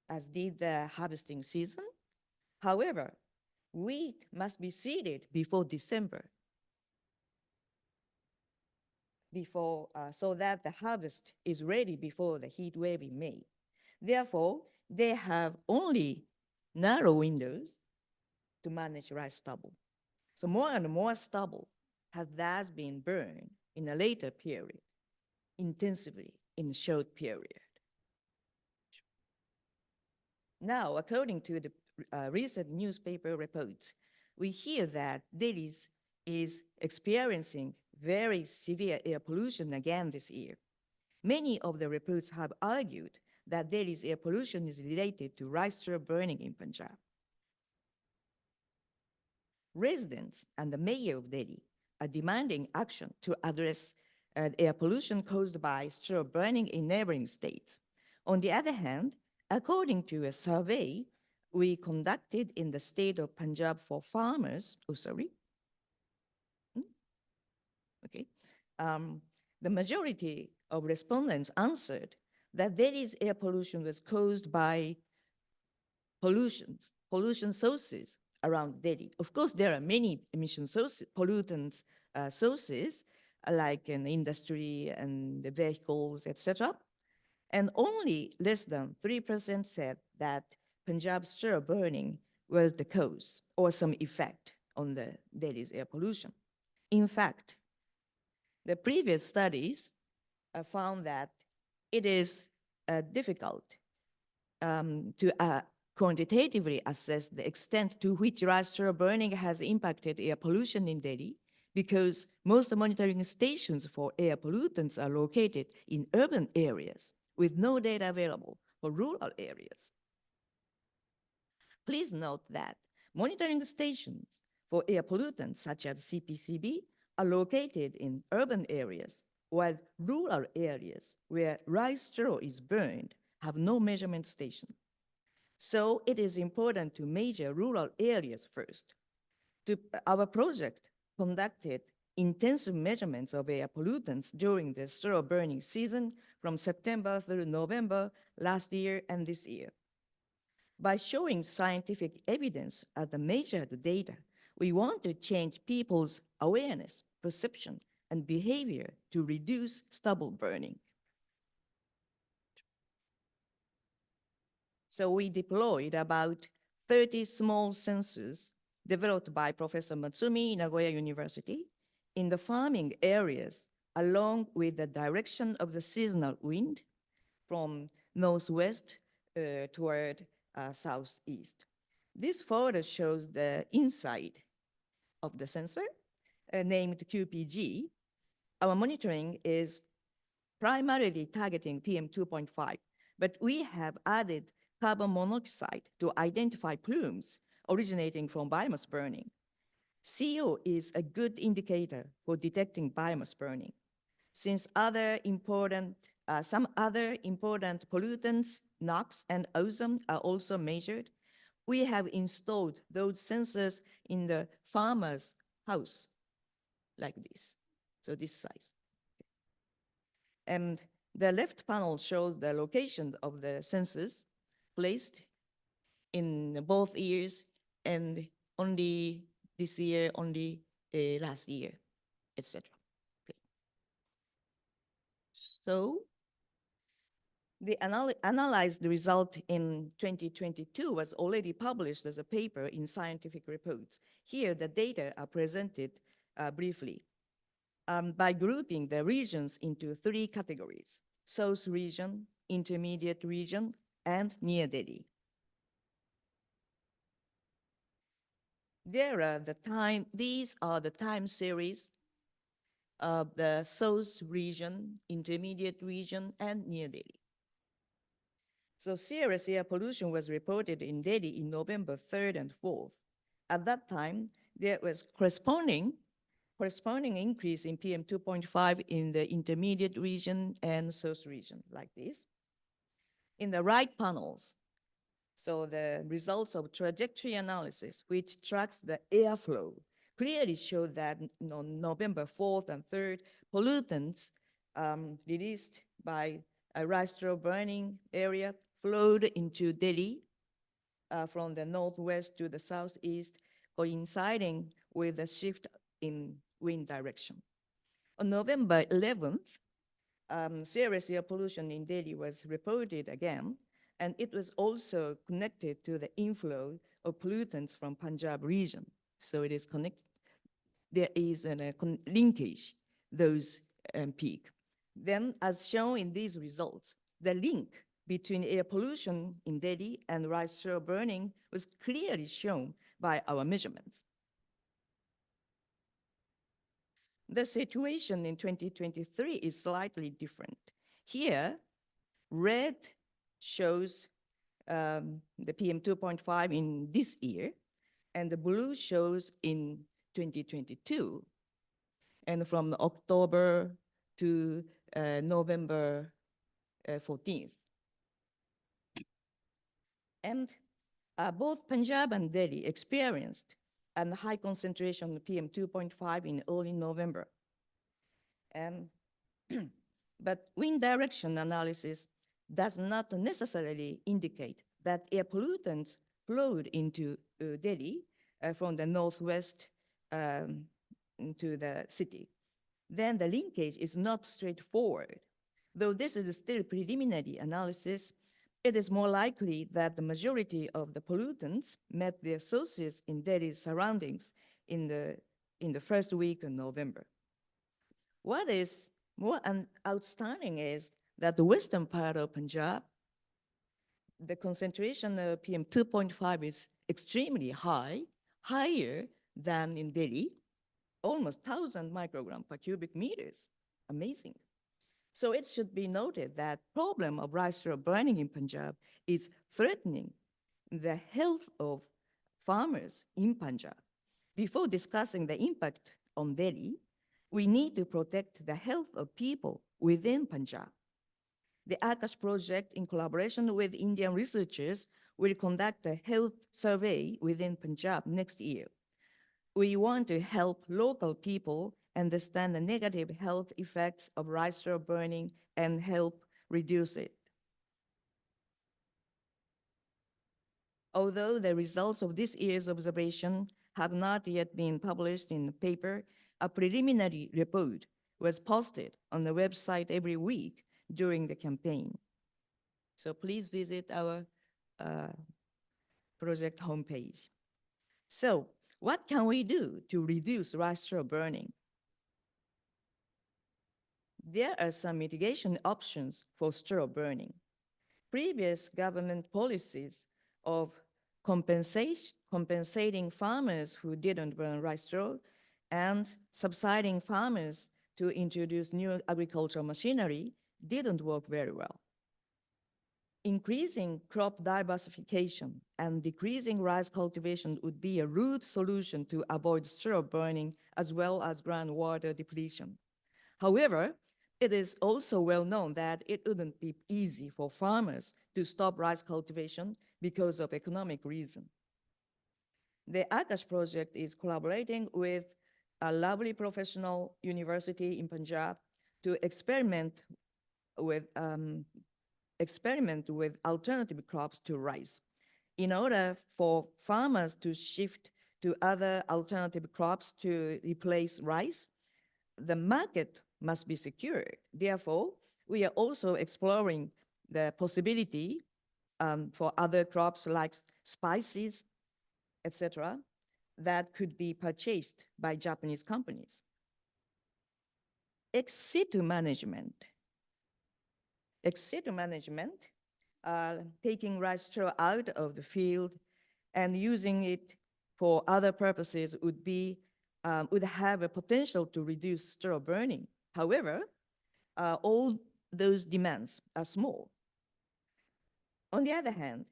as did the harvesting season. However, wheat must be seeded before December, so that the harvest is ready before the heat wave in May. Therefore, they have only narrow windows to manage rice stubble. So more and more stubble has thus been burned in a later period, intensively in a short period. Now, according to the recent newspaper reports, we hear that Delhi is experiencing very severe air pollution again this year. Many of the reports have argued that Delhi's air pollution is related to rice straw burning in Punjab. Residents and the mayor of Delhi are demanding action to address air pollution caused by straw burning in neighboring states. On the other hand, according to a survey we conducted in the state of Punjab for farmers, the majority of respondents answered that Delhi's air pollution was caused by pollution sources around Delhi. Of course, there are many emission sources, pollutant sources, like in industry and the vehicles, etc. And only less than 3% said that Punjab straw burning was the cause or some effect on the Delhi's air pollution. In fact, the previous studies found that it is difficult to quantitatively assess the extent to which rice straw burning has impacted air pollution in Delhi, because most monitoring stations for air pollutants are located in urban areas with no data available for rural areas. Please note that monitoring stations for air pollutants such as CPCB are located in urban areas, while rural areas where rice straw is burned have no measurement station. So it is important to measure rural areas first. Our project conducted intensive measurements of air pollutants during the straw burning season from September through November last year and this year. By showing scientific evidence as the measured data, we want to change people's awareness, perception, and behavior to reduce stubble burning. So we deployed about 30 small sensors developed by Professor Matsumi, Nagoya University, in the farming areas along with the direction of the seasonal wind from northwest toward southeast. This photo shows the inside of the sensor named QPG. Our monitoring is primarily targeting PM2.5, but we have added carbon monoxide to identify plumes originating from biomass burning. CO is a good indicator for detecting biomass burning. Since some other important pollutants, NOx and ozone, are also measured, we have installed those sensors in the farmer's house, like this, so this size. And the left panel shows the location of the sensors placed in both years, and only this year, only last year, etc. Okay. So the analyzed result in 2022 was already published as a paper in scientific reports. Here, the data are presented briefly by grouping the regions into 3 categories: South region, intermediate region, and near Delhi. These are the time series of the South region, intermediate region, and near Delhi. So serious air pollution was reported in Delhi in November 3rd and 4th. At that time, there was corresponding increase in PM 2.5 in the intermediate region and South region, like this. In the right panels, so the results of trajectory analysis, which tracks the airflow, clearly showed that on November 4th and 3rd, pollutants released by a rice straw burning area flowed into Delhi from the northwest to the southeast, coinciding with a shift in wind direction. On November 11th, serious air pollution in Delhi was reported again, and it was also connected to the inflow of pollutants from Punjab region. So it is connected. There is a linkage, those peak. Then, as shown in these results, the link between air pollution in Delhi and rice straw burning was clearly shown by our measurements. The situation in 2023 is slightly different. Here, red shows the PM 2.5 in this year, and the blue shows in 2022, and from October to November 14th. And both Punjab and Delhi experienced a high concentration of PM 2.5 in early November. But wind direction analysis does not necessarily indicate that air pollutants flowed into Delhi from the northwest to the city. Then the linkage is not straightforward. Though this is still preliminary analysis, it is more likely that the majority of the pollutants met their sources in Delhi's surroundings in the first week of November. What is more outstanding is that the western part of Punjab, the concentration of PM 2.5 is extremely high, higher than in Delhi, almost 1,000 microgram per cubic meters. Amazing. So it should be noted that problem of rice straw burning in Punjab is threatening the health of farmers in Punjab. Before discussing the impact on Delhi, we need to protect the health of people within Punjab. The IQAS project, in collaboration with Indian researchers, will conduct a health survey within Punjab next year. We want to help local people understand the negative health effects of rice straw burning and help reduce it. Although the results of this year's observation have not yet been published in the paper, a preliminary report was posted on the website every week during the campaign. So please visit our project homepage. So what can we do to reduce rice straw burning? There are some mitigation options for straw burning. Previous government policies of compensating farmers who didn't burn rice straw and subsidizing farmers to introduce new agricultural machinery didn't work very well. Increasing crop diversification and decreasing rice cultivation would be a root solution to avoid straw burning as well as groundwater depletion. However, it is also well known that it wouldn't be easy for farmers to stop rice cultivation because of economic reasons. The IQAS project is collaborating with a lovely professional university in Punjab to experiment with experiment with alternative crops to rice. In order for farmers to shift to other alternative crops to replace rice, the market must be secured. Therefore, we are also exploring the possibility for other crops like spices, etc., that could be purchased by Japanese companies. Ex situ management. Ex situ management, taking rice straw out of the field and using it for other purposes would have a potential to reduce straw burning. However, all those demands are small. On the other hand,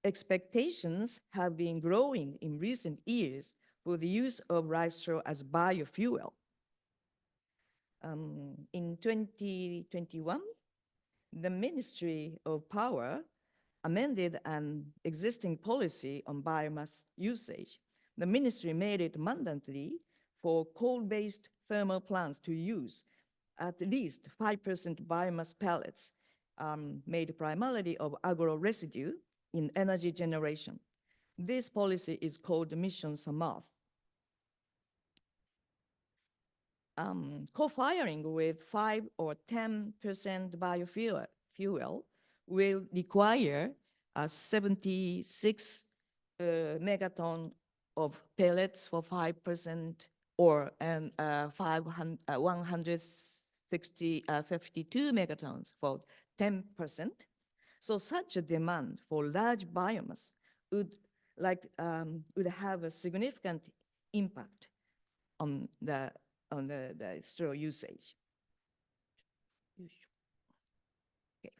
expectations have been growing in recent years for the use of rice straw as biofuel. In 2021, the Ministry of Power amended an existing policy on biomass usage. The ministry made it mandatory for coal-based thermal plants to use at least 5% biomass pellets made primarily of agro-residue in energy generation. This policy is called Mission Samath. Co-firing with 5 or 10% biofuel will require 76 megaton of pellets for 5% or 152 megatons for 10%. So such a demand for large biomass would have a significant impact on the straw usage. Okay.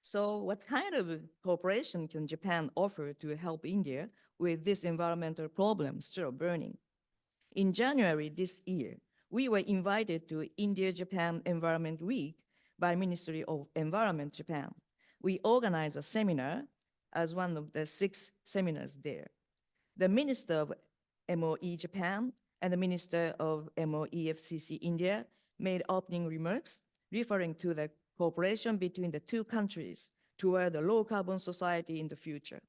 So what kind of cooperation can Japan offer to help India with this environmental problem, straw burning? In January this year, we were invited to India-Japan Environment Week by Ministry of Environment Japan. We organized a seminar as one of the 6 seminars there. The Minister of MOE Japan and the Minister of MOEFCC India made opening remarks referring to the cooperation between the 2 countries toward a low-carbon society in the future.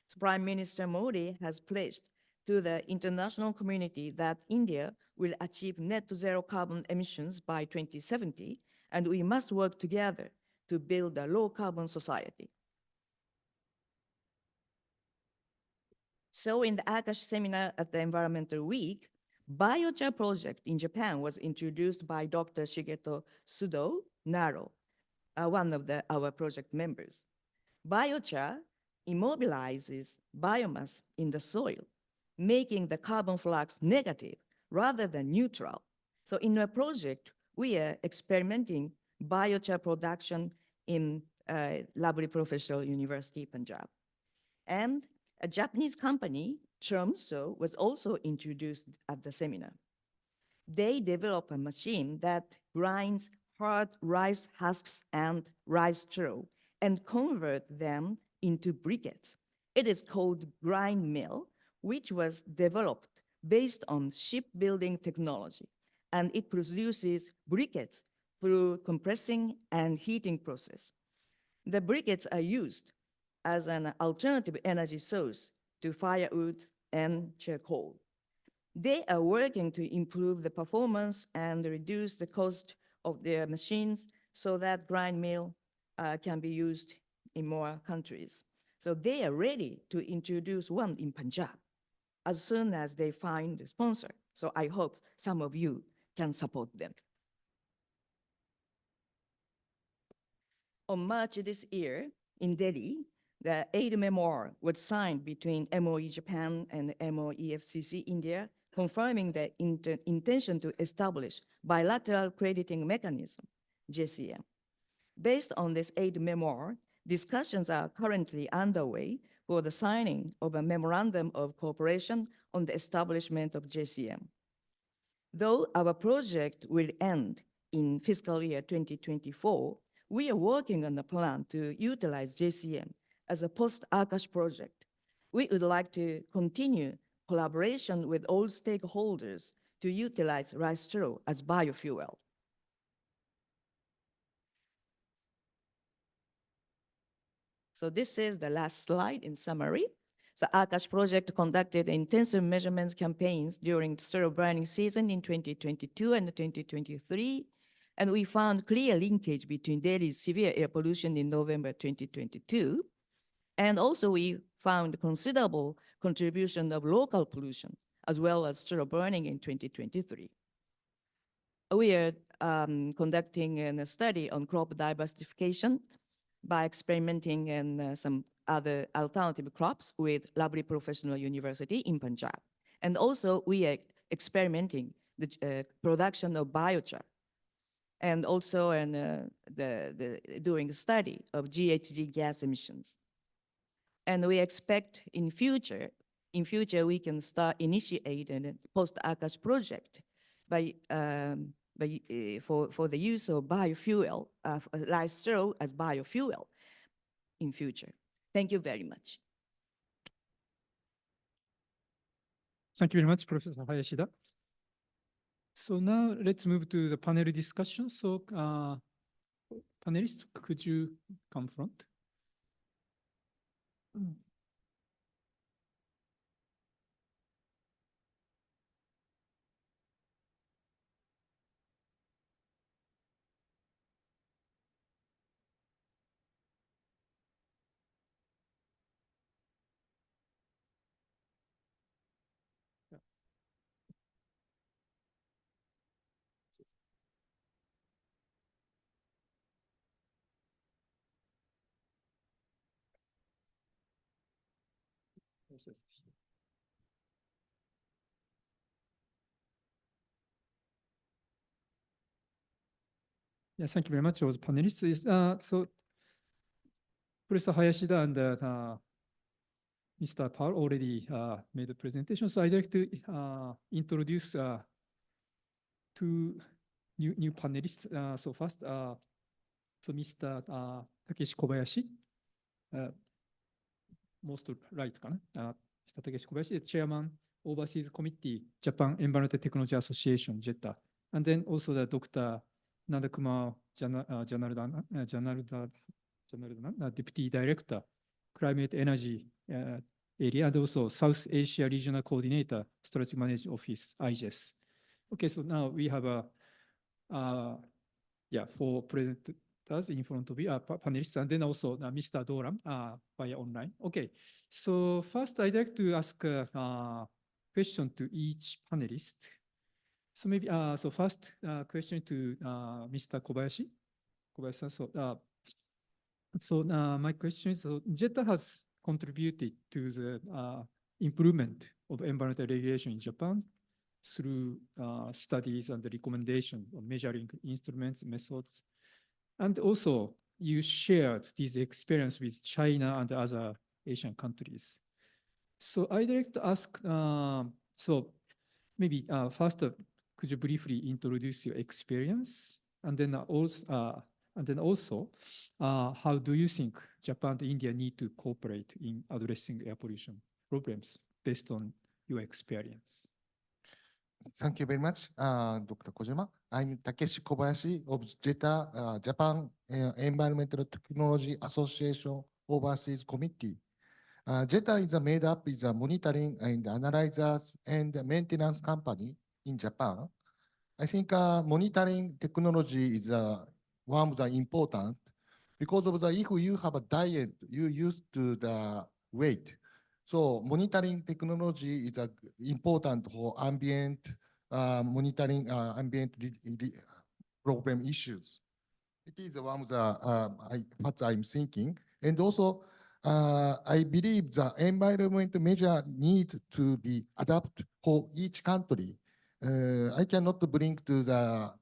So Prime Minister Modi has pledged to the international community that India will achieve net zero carbon emissions by 2070, and we must work together to build a low-carbon society. So in the Akash seminar at the Environmental Week, biochar project in Japan was introduced by Dr. Shigeto Sudo Naro, one of our project members. Biochar immobilizes biomass in the soil, making the carbon flux negative rather than neutral. So in our project, we are experimenting biochar production in Labri Professional University, Punjab. And a Japanese company, Chiromso, was also introduced at the seminar. They develop a machine that grinds hard rice husks and rice straw and convert them into briquettes. It is called grind mill, which was developed based on shipbuilding technology, and it produces briquettes through compressing and heating process. The briquettes are used as an alternative energy source to firewood and charcoal. They are working to improve the performance and reduce the cost of their machines so that grind mill can be used in more countries. So they are ready to introduce one in Punjab as soon as they find a sponsor. So I hope some of you can support them. On March this year in Delhi, the aid memoir was signed between MOE Japan and MOEFCC India, confirming the intention to establish bilateral crediting mechanism, JCM. Based on this aid memoir, discussions are currently underway for the signing of a memorandum of cooperation on the establishment of JCM. Though our project will end in fiscal year 2024, we are working on a plan to utilize JCM as a post-Akash project. We would like to continue collaboration with all stakeholders to utilize rice straw as biofuel. So this is the last slide in summary. The IQAS project conducted intensive measurements campaigns during soil burning season in 2022 and 2023. And we found clear linkage between Delhi's severe air pollution in November 2022. And also we found considerable contribution of local pollution as well as soil burning in 2023. We are conducting a study on crop diversification by experimenting in some other alternative crops with Lovely Professional University in Punjab. And also we are experimenting the production of biochar and also doing a study of GHG gas emissions. And we expect in future we can start initiate a post-IQAS project for the use of biofuel, rice straw as biofuel in future. Thank you very much. Thank you very much, Professor Hayashida. So now let's move to the panel discussion. So panelists, could you come front? Yes. Yeah, thank you very much, all the panelists. So Professor Hayashida and Mr. Paul already made a presentation. So I'd like to introduce two new panelists. So first, so Mr. Takeshi Kobayashi, most right, Mr. Takeshi Kobayashi, Chairman, Overseas Committee, Japan Environmental Technology Association, JETA, and then also the Dr. Nandakumar Janardhan, Deputy Director, Climate Energy Area, and also South Asia Regional Coordinator, Strategic Management Office, IGES. Okay, so now we have four presenters in front of you, panelists, and then also Mr. Doran via online. Okay, so first I'd like to ask a question to each panelist. So maybe, so first question to Mr. Kobayashi. So my question is, so JETA has contributed to the improvement of environmental regulation in Japan through studies and the recommendation of measuring instruments, methods. And also you shared this experience with China and other Asian countries. So I'd like to ask, so maybe first, could you briefly introduce your experience? And then also, how do you think Japan and India need to cooperate in addressing air pollution problems based on your experience? Thank you very much, Dr. Kojima. I'm Takeshi Kobayashi of JETA, Japan Environmental Technology Association Overseas Committee. JETA is made up of a monitoring and analyzers and maintenance company in Japan. I think monitoring technology is one of the important because of the if you have a diet, you used to the weight. So monitoring technology is important for ambient monitoring ambient problem issues. It is one of the what I'm thinking. And also, I believe the environment measure need to be adapted for each country. I cannot bring to the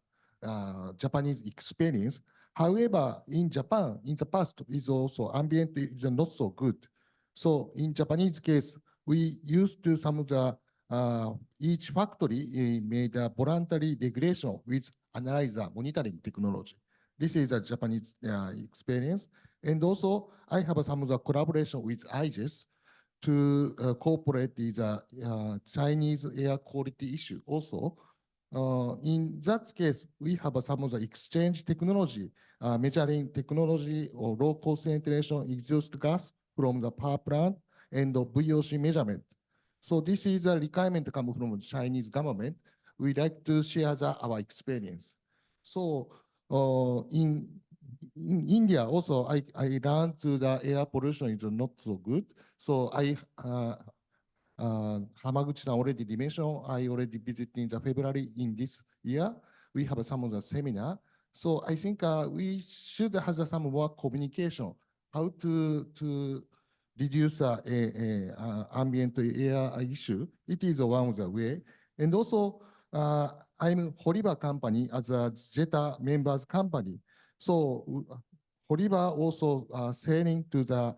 Japanese experience. However, in Japan, in the past, is also ambient is not so good. So in Japanese case, we used to some of the each factory made a voluntary regulation with analyzer monitoring technology. This is a Japanese experience. And also, I have some of the collaboration with IGES to cooperate with Chinese air quality issue also. In that case, we have some of the exchange technology, measuring technology or low concentration exhaust gas from the power plant and the VOC measurement. So this is a requirement coming from the Chinese government. We like to share our experience. So in India also, I learned the air pollution is not so good. So Hamaguchi-san already mentioned, I already visited in the February in this year. We have some of the seminar. So I think we should have some more communication, how to reduce ambient air issue. It is one of the way. And also, I'm Horiba company as a JETA members company. So Horiba also selling to the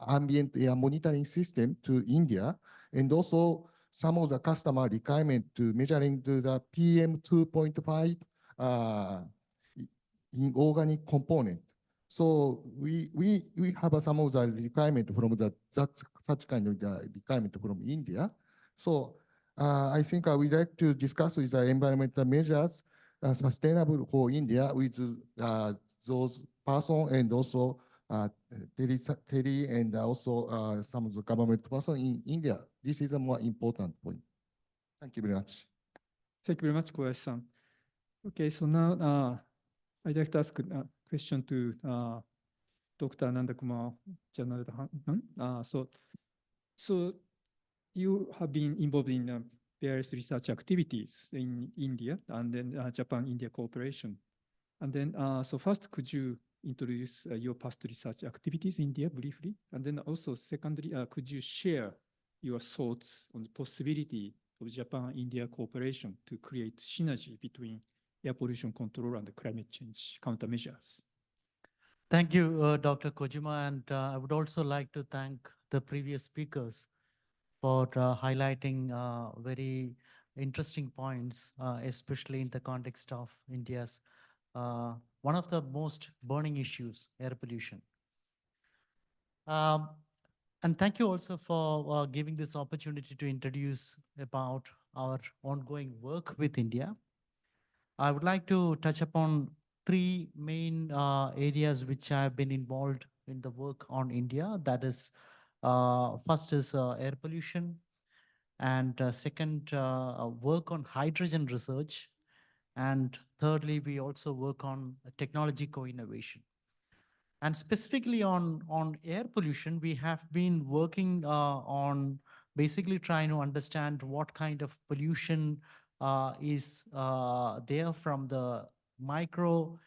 ambient air monitoring system to India, and also some of the customer requirement to measuring to the PM 2.5 in organic component. So we have some of the requirement from such kind of the requirement from India. So I think we like to discuss with the environmental measures sustainable for India with those person and also TERI and also some of the government person in India. This is a more important point. Thank you very much. Thank you very much, Koyashi-san. Okay, so now I'd like to ask a question to Dr. Nandakumar Janardhan. So you have been involved in various research activities in India and then Japan-India cooperation. And then, so first, could you introduce your past research activities in India briefly? And then also, secondly, could you share your thoughts on the possibility of Japan-India cooperation to create synergy between air pollution control and climate change countermeasures? Thank you, Dr. Kojima, and I would also like to thank the previous speakers for highlighting very interesting points, especially in the context of India's one of the most burning issues, air pollution. And thank you also for giving this opportunity to introduce about our ongoing work with India. I would like to touch upon three main areas which I have been involved in the work on India. That is, first is air pollution, and second, work on hydrogen research, and thirdly, we also work on technology co-innovation. And specifically on air pollution, we have been working on basically trying to understand what kind of pollution is there from the micro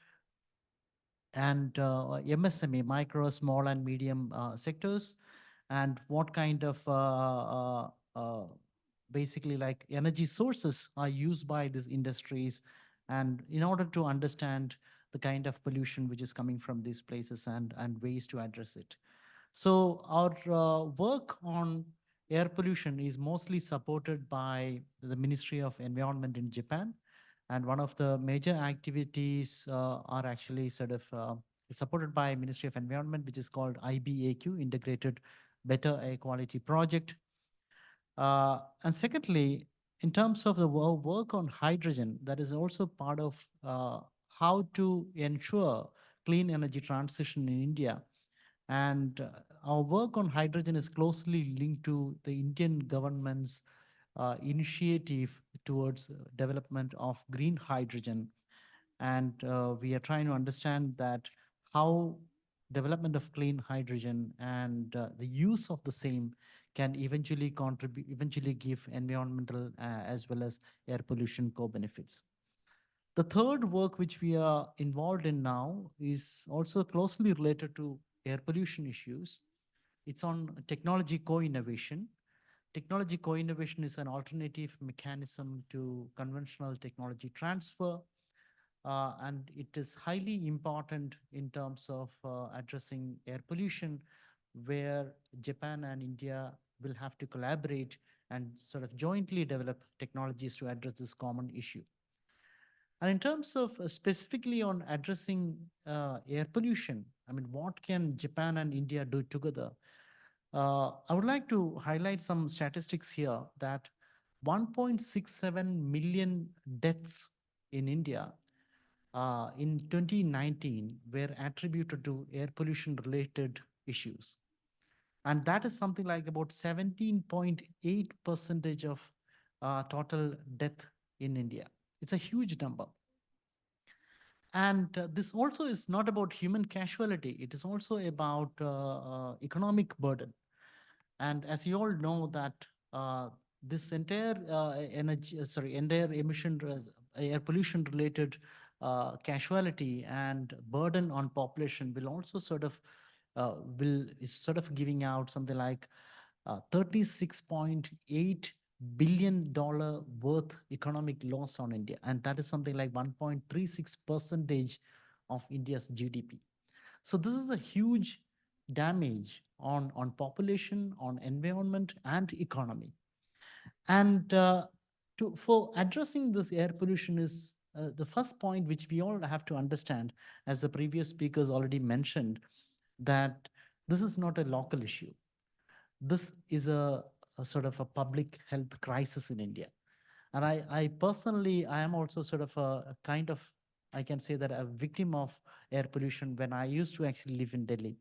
and MSME, micro, small and medium sectors, and what kind of basically like energy sources are used by these industries, and in order to understand the kind of pollution which is coming from these places and ways to address it. So our work on air pollution is mostly supported by the Ministry of Environment in Japan. And one of the major activities are actually sort of supported by Ministry of Environment, which is called IBAQ, Integrated Better Air Quality Project. And secondly, in terms of the work on hydrogen, that is also part of how to ensure clean energy transition in India. And our work on hydrogen is closely linked to the Indian government's initiative towards development of green hydrogen. And we are trying to understand that how development of clean hydrogen and the use of the same can eventually give environmental as well as air pollution co-benefits. The third work which we are involved in now is also closely related to air pollution issues. It's on technology co-innovation. Technology co-innovation is an alternative mechanism to conventional technology transfer. And it is highly important in terms of addressing air pollution, where Japan and India will have to collaborate and sort of jointly develop technologies to address this common issue. And in terms of specifically on addressing air pollution, I mean, what can Japan and India do together? I would like to highlight some statistics here that 1.67 million deaths in India in 2019 were attributed to air pollution related issues. And that is something like about 17.8% of total death in India. It's a huge number. And this also is not about human casualty. It is also about economic burden. And as you all know that this entire entire emission, air pollution related casualty and burden on population will also sort of is sort of giving out something like $36.8 billion worth economic loss on India. And that is something like 1.36% of India's GDP. So this is a huge damage on population, on environment and economy. And for addressing this air pollution is the first point which we all have to understand, as the previous speakers already mentioned, that this is not a local issue. This is a sort of a public health crisis in India. And I personally, I am also sort of a kind of, I can say that a victim of air pollution when I used to actually live in Delhi.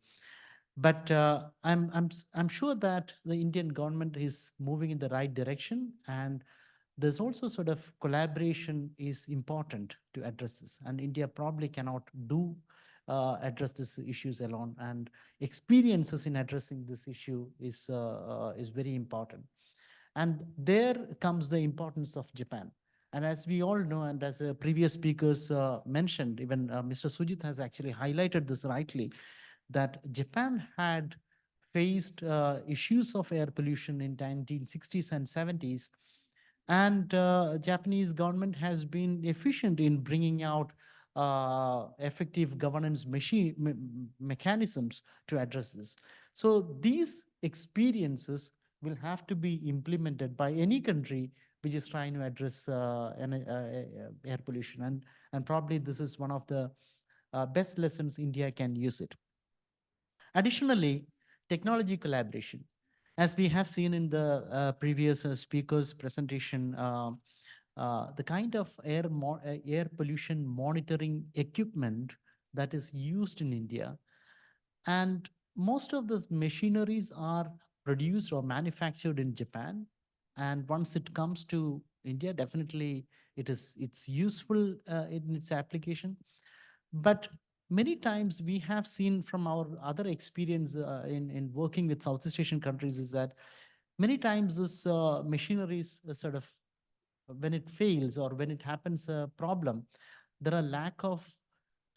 But I'm sure that the Indian government is moving in the right direction, and there's also sort of collaboration is important to address this. And India probably cannot address these issues alone, and experiences in addressing this issue is very important. And there comes the importance of Japan. And as we all know, and as the previous speakers mentioned, even Mr. Sujit has actually highlighted this rightly, that Japan had faced issues of air pollution in 1960s and 70s. And Japanese government has been efficient in bringing out effective governance mechanisms to address this. So these experiences will have to be implemented by any country which is trying to address air pollution. And probably this is one of the best lessons India can use it. Additionally, technology collaboration. As we have seen in the previous speaker's presentation, the kind of air pollution monitoring equipment that is used in India, and most of those machineries are produced or manufactured in Japan. And once it comes to India, definitely it's useful in its application. But many times we have seen from our other experience in working with Southeast Asian countries is that many times this machinery is sort of, when it fails or when it happens a problem, there are lack of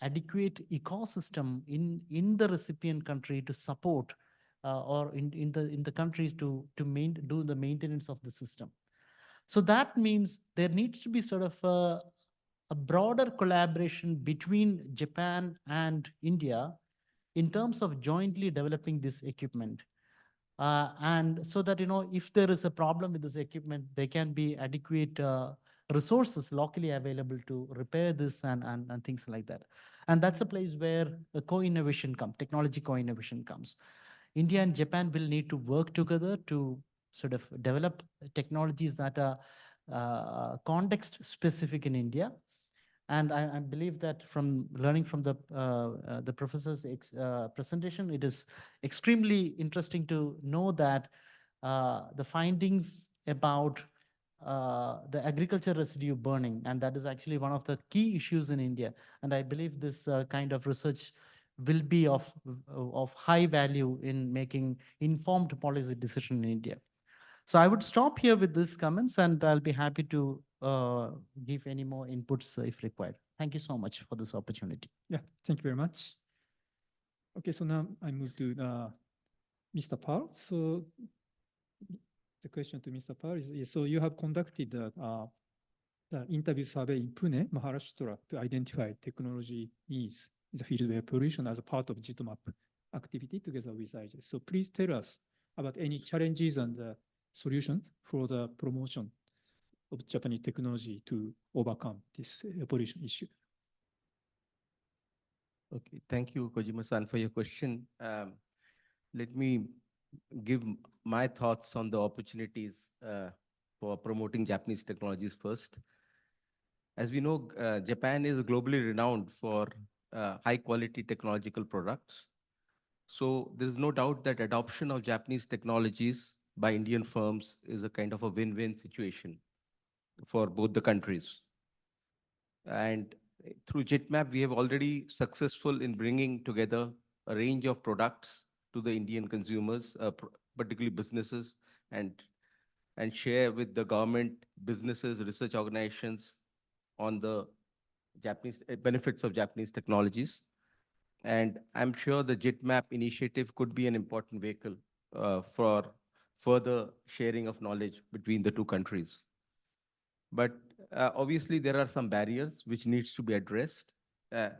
adequate ecosystem in the recipient country to support or in the countries to do the maintenance of the system. So that means there needs to be sort of a broader collaboration between Japan and India in terms of jointly developing this equipment. And so that, if there is a problem with this equipment, there can be adequate resources locally available to repair this and things like that. And that's a place where the co-innovation comes, technology co-innovation comes. India and Japan will need to work together to sort of develop technologies that are context specific in India. And I believe that from learning from the professor's presentation, it is extremely interesting to know that the findings about the agriculture residue burning, and that is actually one of the key issues in India. And I believe this kind of research will be of high value in making informed policy decision in India. So I would stop here with these comments, and I'll be happy to give any more inputs if required. Thank you so much for this opportunity. Yeah, thank you very much. Okay, so now I move to Mr. Paul. So the question to Mr. Paul is, so you have conducted the interview survey in Pune, Maharashtra, to identify technology needs in the field of air pollution as a part of JITMAP activity together with IGES. So please tell us about any challenges and solutions for the promotion of Japanese technology to overcome this air pollution issue. Okay, thank you, Kojima-san, for your question. Let me give my thoughts on the opportunities for promoting Japanese technologies first. As we know, Japan is globally renowned for high quality technological products. So there's no doubt that adoption of Japanese technologies by Indian firms is a kind of a win-win situation for both the countries. And through JITMAP, we have already successful in bringing together a range of products to the Indian consumers, particularly businesses, and share with the government, businesses, research organizations on the Japanese benefits of Japanese technologies. And I'm sure the JITMAP initiative could be an important vehicle for further sharing of knowledge between the two countries. But obviously, there are some barriers which needs to be addressed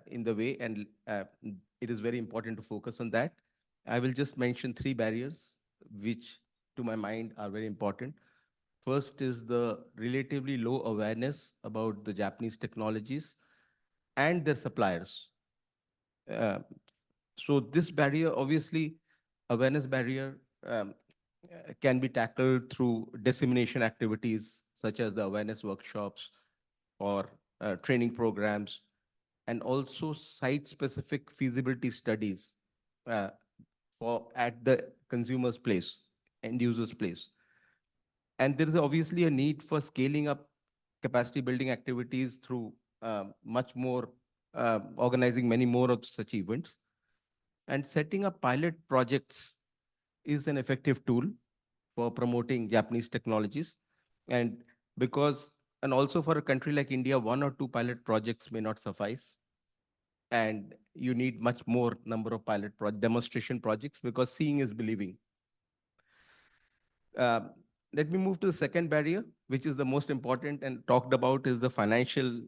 in the way, and it is very important to focus on that. I will just mention three barriers which, to my mind, are very important. First is the relatively low awareness about the Japanese technologies and their suppliers. So this barrier, obviously, awareness barrier can be tackled through dissemination activities such as the awareness workshops or training programs, and also site-specific feasibility studies for at the consumer's place, end user's place. And there is obviously a need for scaling up capacity building activities through much more, organizing many more of such events. And setting up pilot projects is an effective tool for promoting Japanese technologies. And and also for a country like India, one or two pilot projects may not suffice. And you need much more number of demonstration projects, because seeing is believing. Let me move to the second barrier, which is the most important and talked about, is the financial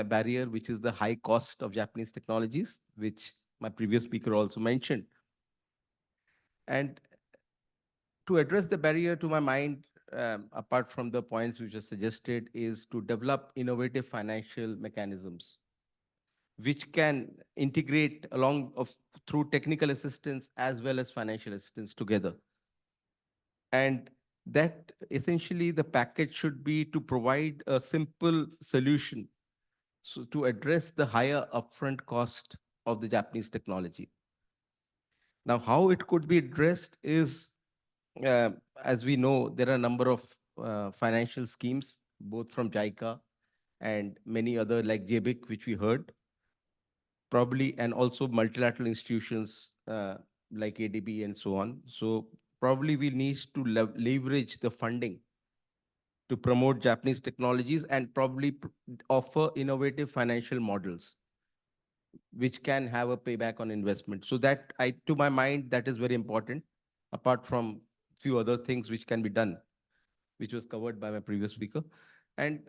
barrier, which is the high cost of Japanese technologies, which my previous speaker also mentioned. And to address the barrier, to my mind, apart from the points which are suggested, is to develop innovative financial mechanisms, which can integrate through technical assistance as well as financial assistance together. And that essentially the package should be to provide a simple solution so to address the higher upfront cost of the Japanese technology. Now, how it could be addressed is, as we know, there are a number of financial schemes, both from JICA and many other like JBIC, which we heard, probably, and also multilateral institutions like ADB and so on. So probably we need to leverage the funding to promote Japanese technologies and probably offer innovative financial models which can have a payback on investment. So that, to my mind, that is very important, apart from few other things which can be done, which was covered by my previous speaker. And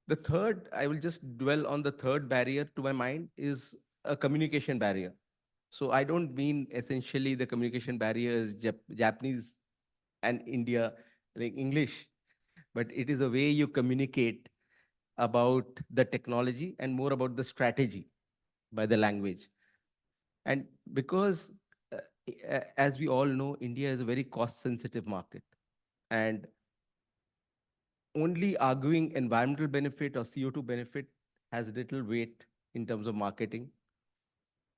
the third, I will just dwell on the third barrier to my mind, is a communication barrier. So I don't mean essentially the communication barrier is Japanese and India, like English, but it is the way you communicate about the technology and more about the strategy by the language. And because, as we all know, India is a very cost-sensitive market. And only arguing environmental benefit or CO2 benefit has little weight in terms of marketing.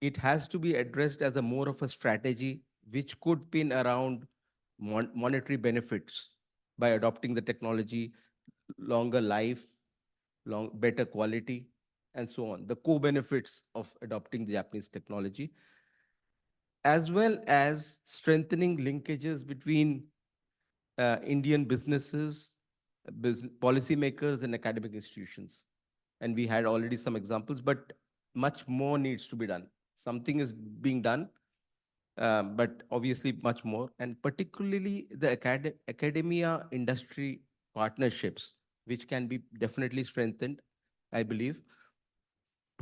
It has to be addressed as a more of a strategy which could pin around monetary benefits by adopting the technology, longer life, better quality, and so on. The co-benefits of adopting the Japanese technology, as well as strengthening linkages between Indian businesses, policymakers, and academic institutions. And we had already some examples, but much more needs to be done. Something is being done, but obviously much more. And particularly the academia industry partnerships, which can be definitely strengthened, I believe,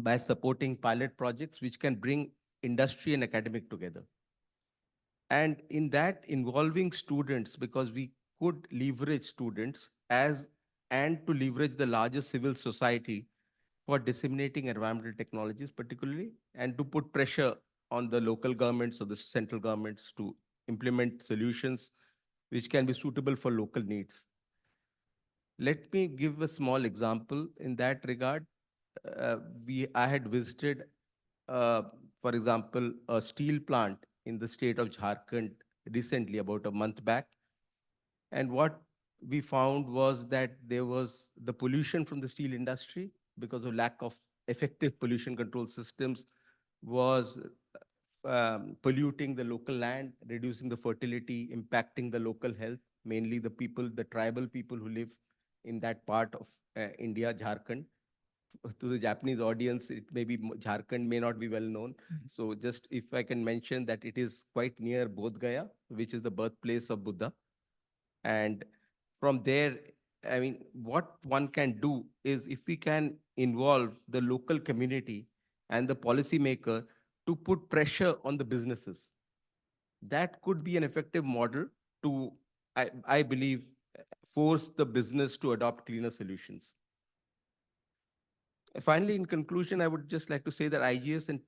by supporting pilot projects which can bring industry and academic together. And in that, involving students, because we could leverage students and to leverage the larger civil society for disseminating environmental technologies particularly, and to put pressure on the local governments or the central governments to implement solutions which can be suitable for local needs. Let me give a small example in that regard. I had visited, uh, for example, a steel plant in the state of Jharkhand recently, about a month back. And what we found was that there was the pollution from the steel industry because of lack of effective pollution control systems was polluting the local land, reducing the fertility, impacting the local health, mainly the people, the tribal people who live in that part of India, Jharkhand. To the Japanese audience, it may be Jharkhand may not be well known. So just if I can mention that it is quite near Bodh Gaya, which is the birthplace of Buddha. And from there, I mean, what one can do is if we can involve the local community and the policymaker to put pressure on the businesses, that could be an effective model to, I believe, force the business to adopt cleaner solutions. Finally, in conclusion, I would just like to say that IGES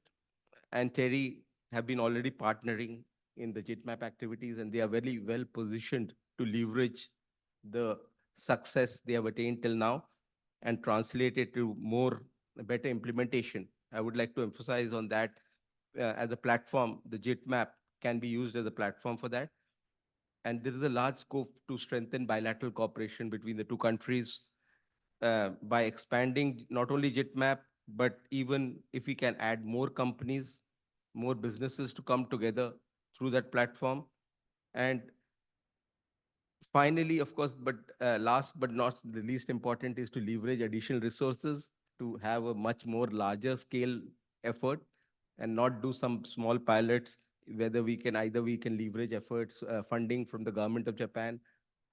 and TERI have been already partnering in the JITMAP activities, and they are very well positioned to leverage the success they have attained till now and translate it to more better implementation. I would like to emphasize on that as a platform, the JITMAP can be used as a platform for that. And there is a large scope to strengthen bilateral cooperation between the two countries by expanding not only JITMAP, but even if we can add more companies, more businesses to come together through that platform. And finally, of course, but last but not the least important is to leverage additional resources to have a much more larger scale effort and not do some small pilots, whether we can either we can leverage efforts, funding from the government of Japan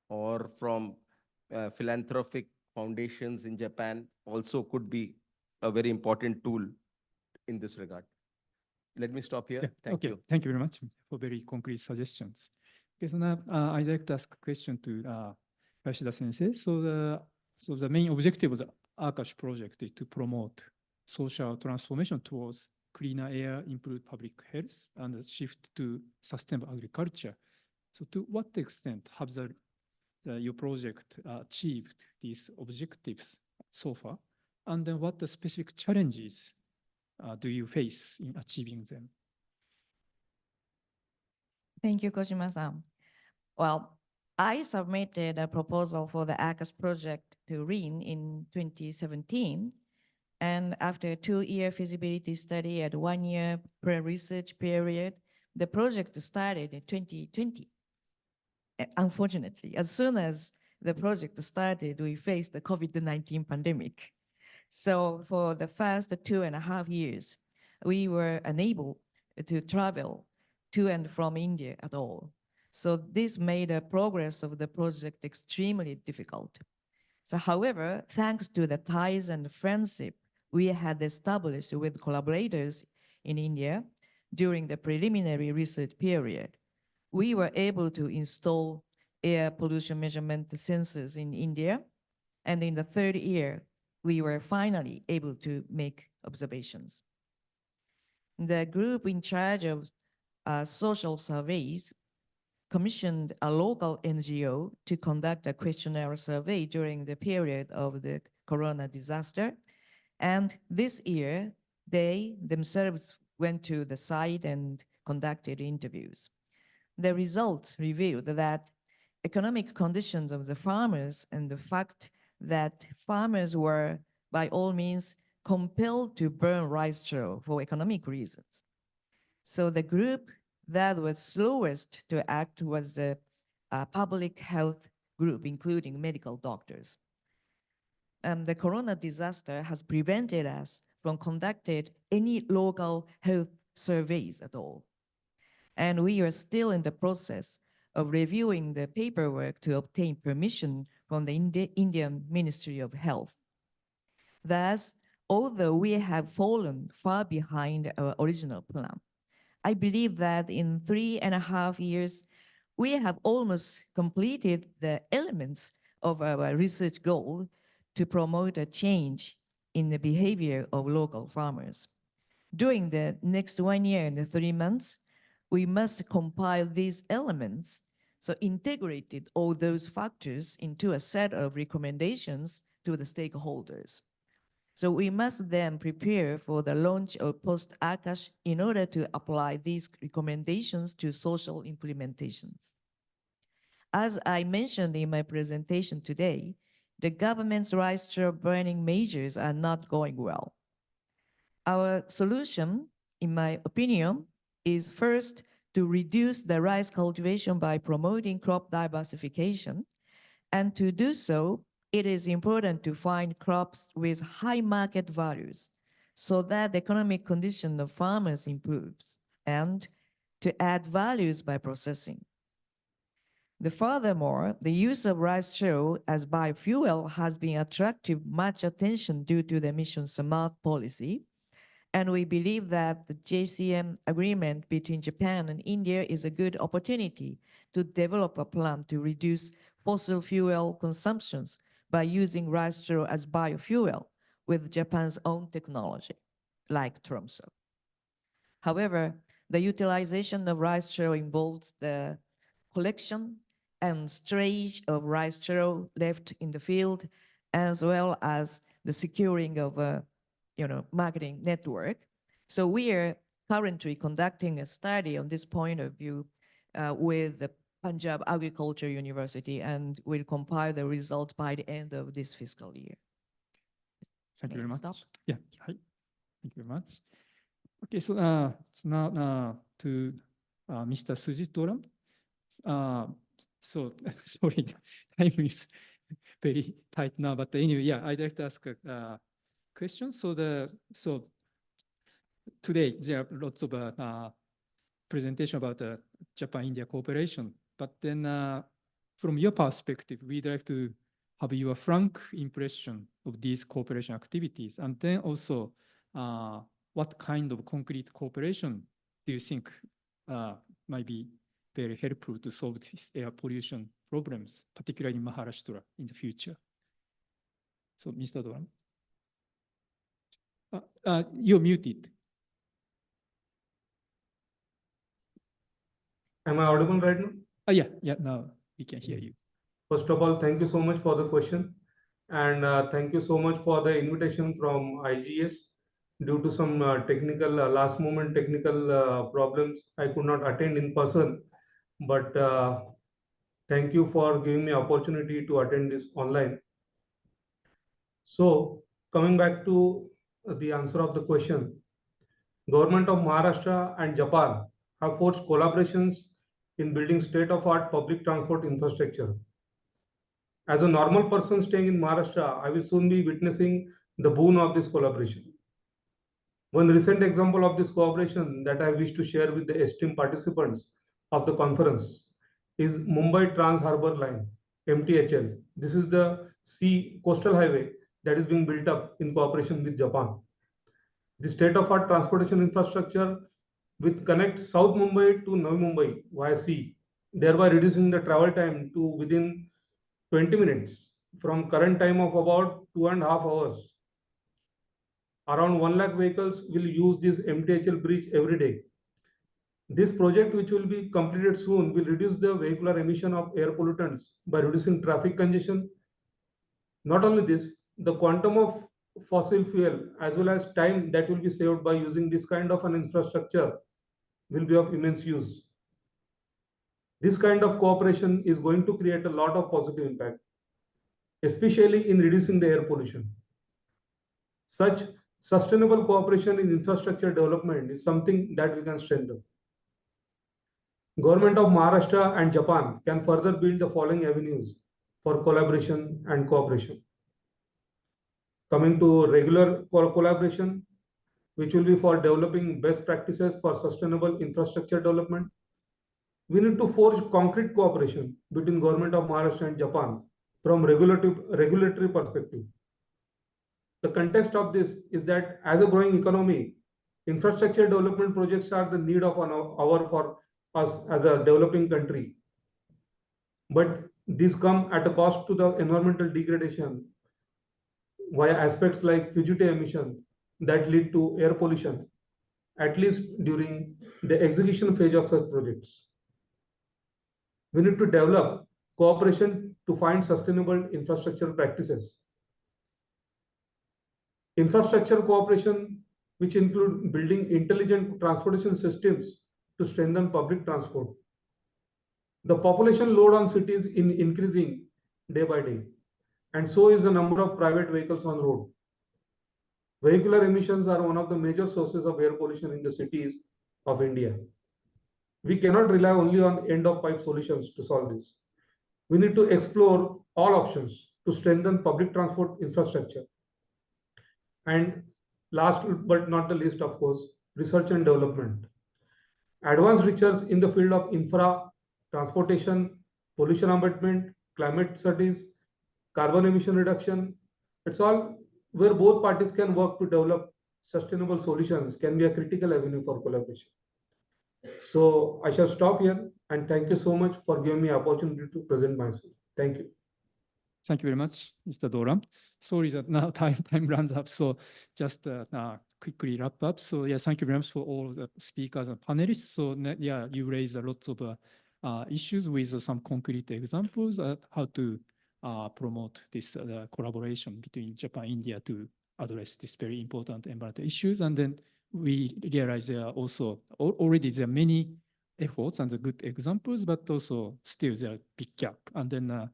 or from philanthropic foundations in Japan also could be a very important tool in this regard. Let me stop here. Yeah, Thank okay. you. Thank you very much for very concrete suggestions. Okay, so now I'd like to ask a question to Yoshida Sensei. So the main objective of the ACASH project is to promote social transformation towards cleaner air, improved public health, and a shift to sustainable agriculture. So to what extent have your project achieved these objectives so far? And then what the specific challenges do you face in achieving them? Thank you, Kojima-san. Well, I submitted a proposal for the ACAS project to RIN in 2017. And after a 2-year feasibility study and 1-year pre-research period, the project started in 2020. Unfortunately, as soon as the project started, we faced the COVID-19 pandemic. So for the first 2.5 years, we were unable to travel to and from India at all. So this made the progress of the project extremely difficult. So however, thanks to the ties and friendship we had established with collaborators in India during the preliminary research period, we were able to install air pollution measurement sensors in India. And in the 3rd year, we were finally able to make observations. The group in charge of social surveys commissioned a local NGO to conduct a questionnaire survey during the period of the corona disaster. And this year, they themselves went to the site and conducted interviews. The results revealed that economic conditions of the farmers and the fact that farmers were by all means compelled to burn rice straw for economic reasons. So the group that was slowest to act was the public health group, including medical doctors. The corona disaster has prevented us from conducting any local health surveys at all. And we are still in the process of reviewing the paperwork to obtain permission from the Indian Ministry of Health. Thus, although we have fallen far behind our original plan, I believe that in 3.5 years, we have almost completed the elements of our research goal to promote a change in the behavior of local farmers. During the next 1 year and 3 months, we must compile these elements So integrated all those factors into a set of recommendations to the stakeholders. So we must then prepare for the launch of post-ACASH in order to apply these recommendations to social implementations. As I mentioned in my presentation today, the government's rice straw burning measures are not going well. Our solution, in my opinion, is first to reduce the rice cultivation by promoting crop diversification. And to do so, it is important to find crops with high market values so that the economic condition of farmers improves, and to add values by processing. Furthermore, the use of rice straw as biofuel has been attracting much attention due to the emission smart policy. And we believe that the JCM agreement between Japan and India is a good opportunity to develop a plan to reduce fossil fuel consumptions by using rice straw as biofuel with Japan's own technology, like Tromso. However, the utilization of rice straw involves the collection and storage of rice straw left in the field, as well as the securing of a marketing network. So we are currently conducting a study on this point of view with the Punjab Agriculture University, and will compile the result by the end of this fiscal year. Thank you very May I much. stop? Yeah, hi. Thank you very much. Okay, so now to Mr. Sujitoram. So sorry, time is very tight now, but anyway, yeah, I'd like to ask a question. So today there are lots of presentation about Japan-India cooperation, but then from your perspective, we'd like to have your frank impression of these cooperation activities, and then also what kind of concrete cooperation do you think might be very helpful to solve these air pollution problems, particularly in Maharashtra in the future? So, Mr. Doran. You're muted. Am I audible right now? Yeah, now we can hear you. First of all, thank you so much for the question. And thank you so much for the invitation from IGES. Due to some technical, last moment technical problems, I could not attend in person. But thank you for giving me opportunity to attend this online. So coming back to the answer of the question, Government of Maharashtra and Japan have forged collaborations in building state-of-art public transport infrastructure. As a normal person staying in Maharashtra, I will soon be witnessing the boon of this collaboration. One recent example of this cooperation that I wish to share with the esteemed participants of the conference is Mumbai Trans Harbour Line, MTHL. This is the sea coastal highway that is being built up in cooperation with Japan. The state-of-art transportation infrastructure which connects South Mumbai to Navi Mumbai via sea, thereby reducing the travel time to within 20 minutes from current time of about 2.5 hours. Around 1 lakh vehicles will use this MTHL bridge every day. This project, which will be completed soon, will reduce the vehicular emission of air pollutants by reducing traffic congestion. Not only this, the quantum of fossil fuel as well as time that will be saved by using this kind of an infrastructure will be of immense use. This kind of cooperation is going to create a lot of positive impact, especially in reducing the air pollution. Such sustainable cooperation in infrastructure development is something that we can strengthen. Government of Maharashtra and Japan can further build the following avenues for collaboration and cooperation. Coming to regular collaboration, which will be for developing best practices for sustainable infrastructure development. We need to forge concrete cooperation between Government of Maharashtra and Japan from regulatory perspective. The context of this is that as a growing economy, infrastructure development projects are the need of an hour for us as a developing country. But these come at a cost to the environmental degradation via aspects like fugitive emission that lead to air pollution, at least during the execution phase of such projects. We need to develop cooperation to find sustainable infrastructure practices. Infrastructure cooperation, which include building intelligent transportation systems to strengthen public transport. The population load on cities is increasing day by day, and so is the number of private vehicles on road. Vehicular emissions are one of the major sources of air pollution in the cities of India. We cannot rely only on end-of-pipe solutions to solve this. We need to explore all options to strengthen public transport infrastructure. And last but not the least, of course, research and development. Advanced research in the field of infra, transportation, pollution abatement, climate studies, carbon emission reduction, it's all where both parties can work to develop sustainable solutions, can be a critical avenue for collaboration. So I shall stop here, and thank you so much for giving me opportunity to present myself. Thank you. Thank you very much, Mr. Doran. Sorry that now time runs up, so just quickly wrap up. So yeah, thank you very much for all the speakers and panelists. So yeah, you raised lots of issues with some concrete examples how to promote this collaboration between Japan and India to address these very important environmental issues. And then we realize there are also already there are many efforts and the good examples, but also still there are big gap. And then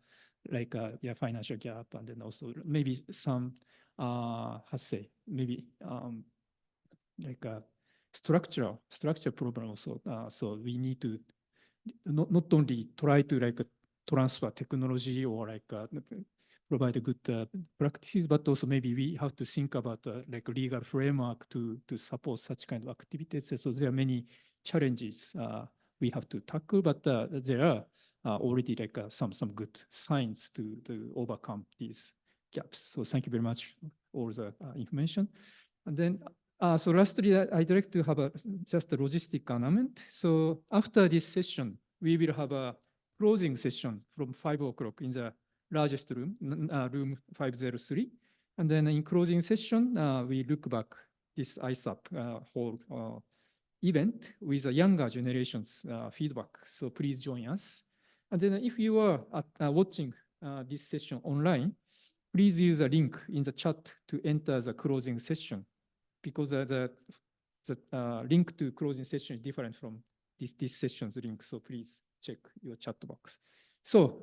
like yeah, financial gap, and then also maybe some how to say, maybe like a structure problem also. So we need to not only try to like transfer technology or like provide good practices, but also maybe we have to think about like legal framework to support such kind of activities. So there are many challenges we have to tackle, but there are already like some good signs to overcome these gaps. So thank you very much for all the information. And then so lastly, I'd like to have just a logistic announcement. So after this session, we will have a closing session from 5 o'clock in the largest room, room 503. And then in closing session, we look back this ISAP whole event with a younger generation's feedback. So please join us. And then if you are watching this session online, please use the link in the chat to enter the closing session, because the link to closing session is different from this session's link. So please check your chat box. So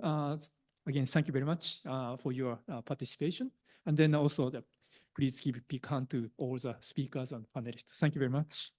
again, thank you very much for your participation. And then also please give a big hand to all the speakers and panelists. Thank you very much.